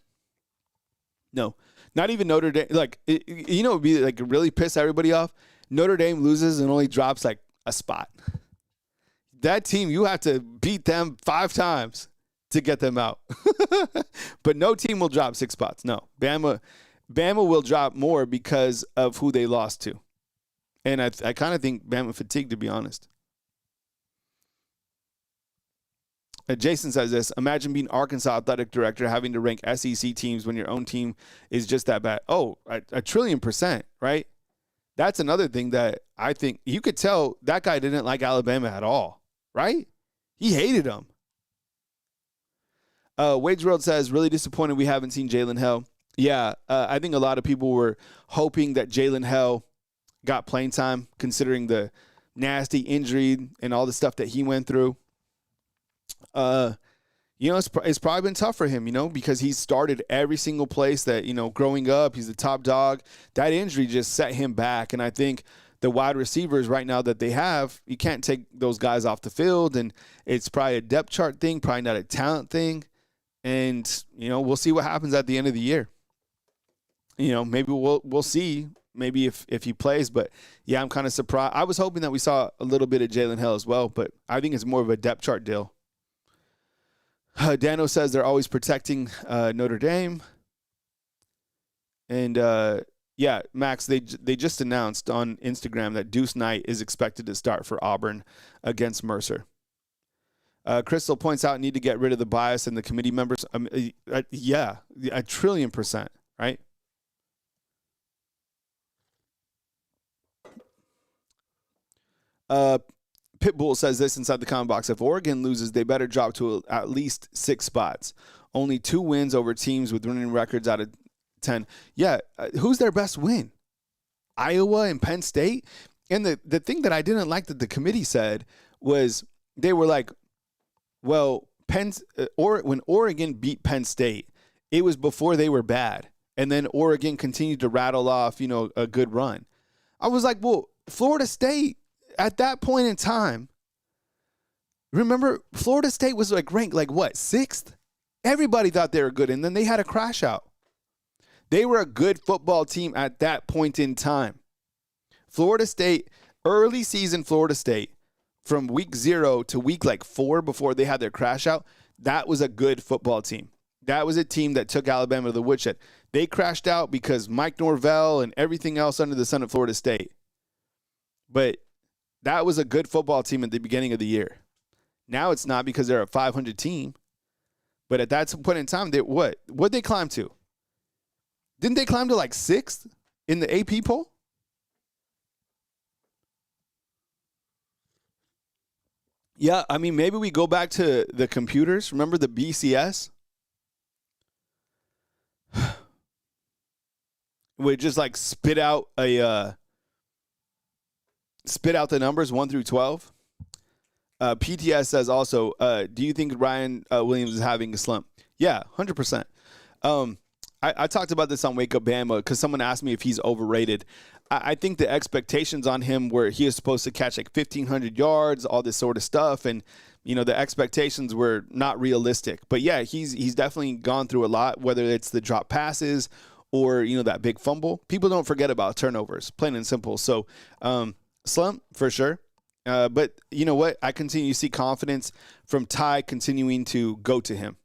Not even Notre Dame. It would be really piss everybody off. Notre Dame loses and only drops a spot. That team, you have to beat them 5 times to get them out. But no team will drop 6 spots. No. Bama will drop more because of who they lost to. And I kind of think Bama fatigued, to be honest. Jason says this: imagine being Arkansas athletic director having to rank SEC teams when your own team is just that bad. Oh, a 1,000,000,000%, right? That's another thing that I think you could tell that guy didn't like Alabama at all, right? He hated them. Wade's World says, really disappointed we haven't seen Jalen Hell. Yeah, I think a lot of people were hoping that Jalen Hell got playing time, considering the nasty injury and all the stuff that he went through. It's probably been tough for him, because he's started every single place that, growing up, he's the top dog. That injury just set him back. And I think the wide receivers right now that they have, you can't take those guys off the field, and it's probably a depth chart thing, probably not a talent thing. And, we'll see what happens at the end of the year. Maybe we'll see maybe if he plays, but yeah, I'm kind of surprised. I was hoping that we saw a little bit of Jalen Hill as well, but I think it's more of a depth chart deal. Dano says they're always protecting Notre Dame. And, yeah, Max, they just announced on Instagram that Deuce Knight is expected to start for Auburn against Mercer. Crystal points out need to get rid of the bias in the committee members. Yeah, 1,000,000,000%, right? Pitbull says this inside the comment box. If Oregon loses, they better drop to at least 6 spots. Only 2 wins over teams with winning records out of 10. Yeah, who's their best win? Iowa and Penn State? And the thing that I didn't like that the committee said was they were like, well, when Oregon beat Penn State, it was before they were bad. And then Oregon continued to rattle off, a good run. I was like, well, Florida State, at that point in time, remember, Florida State was ranked 6th? Everybody thought they were good, and then they had a crash out. They were a good football team at that point in time. Florida State, early season Florida State, from week 0 to week 4 before they had their crash out, that was a good football team. That was a team that took Alabama to the woodshed. They crashed out because Mike Norvell and everything else under the sun at Florida State. But that was a good football team at the beginning of the year. Now it's not because they're a 500 team. But at that point in time, what'd they climb to? Didn't they climb to 6th in the AP poll? Yeah, I mean, maybe we go back to the computers. Remember the BCS? We just spit out the numbers 1 through 12. PTS says also, do you think Ryan Williams is having a slump? Yeah, 100%. I talked about this on Wake Up Bama because someone asked me if he's overrated. I think the expectations on him were he was supposed to catch 1,500 yards, all this sort of stuff, and the expectations were not realistic. But yeah, he's definitely gone through a lot, whether it's the drop passes or that big fumble. People don't forget about turnovers, plain and simple. So slump for sure. But you know what? I continue to see confidence from Ty continuing to go to him.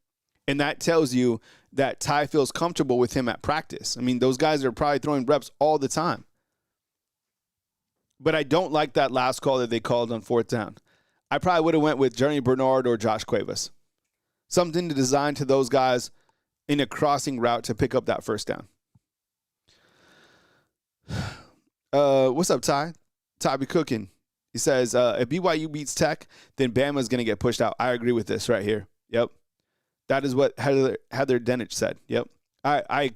And that tells you that Ty feels comfortable with him at practice. I mean, those guys are probably throwing reps all the time. But I don't like that last call that they called on 4th down. I probably would have went with Journey Bernard or Josh Cuevas. Something to design to those guys in a crossing route to pick up that 1st down. What's up, Ty? Ty be cooking. He says, if BYU beats Tech, then Bama's going to get pushed out. I agree with this right here. Yep. That is what Heather Denich said. Yep. I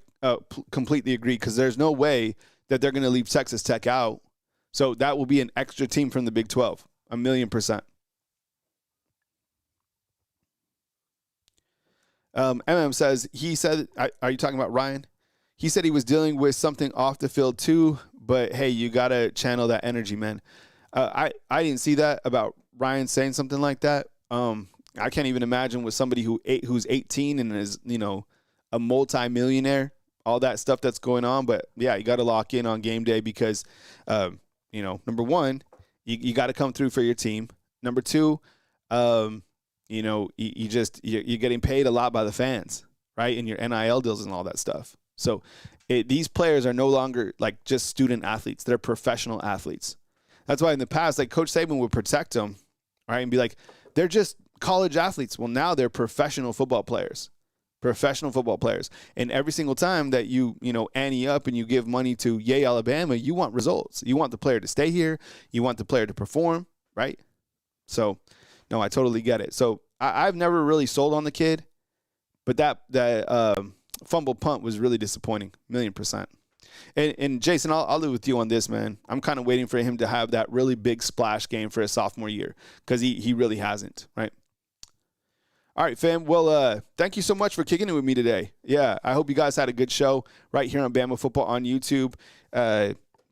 completely agree because there's no way that they're going to leave Texas Tech out. So that will be an extra team from the Big 12. 1,000,000%. MM says, he said, are you talking about Ryan? He said he was dealing with something off the field too, but hey, you got to channel that energy, man. I didn't see that about Ryan saying something like that. I can't even imagine with somebody who's 18 and is, a multi-millionaire, all that stuff that's going on. But yeah, you got to lock in on game day because, number one, you got to come through for your team. Number two, you're getting paid a lot by the fans, right? And your NIL deals and all that stuff. So these players are no longer just student athletes. They're professional athletes. That's why in the past, Coach Saban would protect them, right? And be like, they're just college athletes. Well, now they're professional football players. And every single time that you ante up and you give money to Yay Alabama, you want results. You want the player to stay here. You want the player to perform, right? So, no, I totally get it. So I've never really sold on the kid, but that fumble punt was really disappointing, 1,000,000%. And Jason, I'll live with you on this, man. I'm kind of waiting for him to have that really big splash game for his sophomore year because he really hasn't, right? All right, fam. Well, thank you so much for kicking it with me today. Yeah, I hope you guys had a good show right here on Bama Football on YouTube.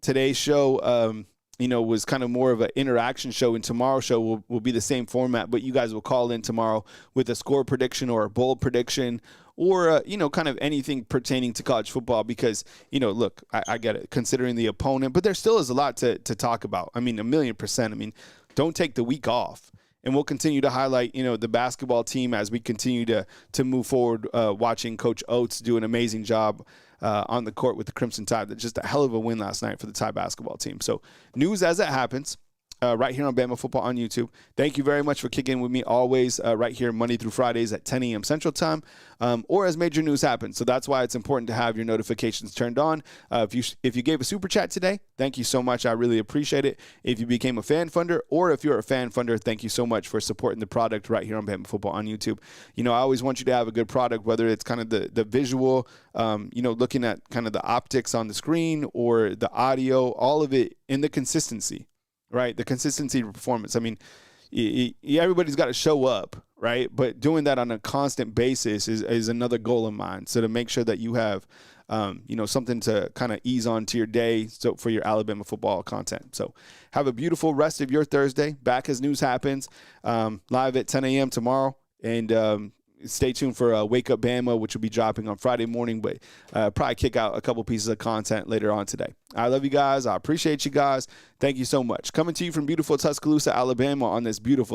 Today's show, was kind of more of an interaction show, and tomorrow's show will be the same format, but you guys will call in tomorrow with a score prediction or a bold prediction or, kind of anything pertaining to college football because, look, I get it, considering the opponent, but there still is a lot to talk about. I mean, 1,000,000%. I mean, don't take the week off. And we'll continue to highlight, the basketball team as we continue to move forward, watching Coach Oates do an amazing job on the court with the Crimson Tide. Just a hell of a win last night for the Tide basketball team. So news as it happens. Right here on Bama Football on YouTube. Thank you very much for kicking with me always right here Monday through Fridays at 10 a.m. Central Time or as major news happens. So that's why it's important to have your notifications turned on. If you gave a super chat today, thank you so much. I really appreciate it. If you became a fan funder or if you're a fan funder, thank you so much for supporting the product right here on Bama Football on YouTube. I always want you to have a good product, whether it's kind of the visual, looking at kind of the optics on the screen or the audio, all of it in the consistency. Right, the consistency of performance. I mean, everybody's got to show up, right? But doing that on a constant basis is another goal of mine. So to make sure that you have, something to kind of ease on to your day for your Alabama football content. So have a beautiful rest of your Thursday. Back as news happens, live at 10 a.m. tomorrow. And stay tuned for Wake Up Bama, which will be dropping on Friday morning, but probably kick out a couple pieces of content later on today. I love you guys. I appreciate you guys. Thank you so much. Coming to you from beautiful Tuscaloosa, Alabama on this beautiful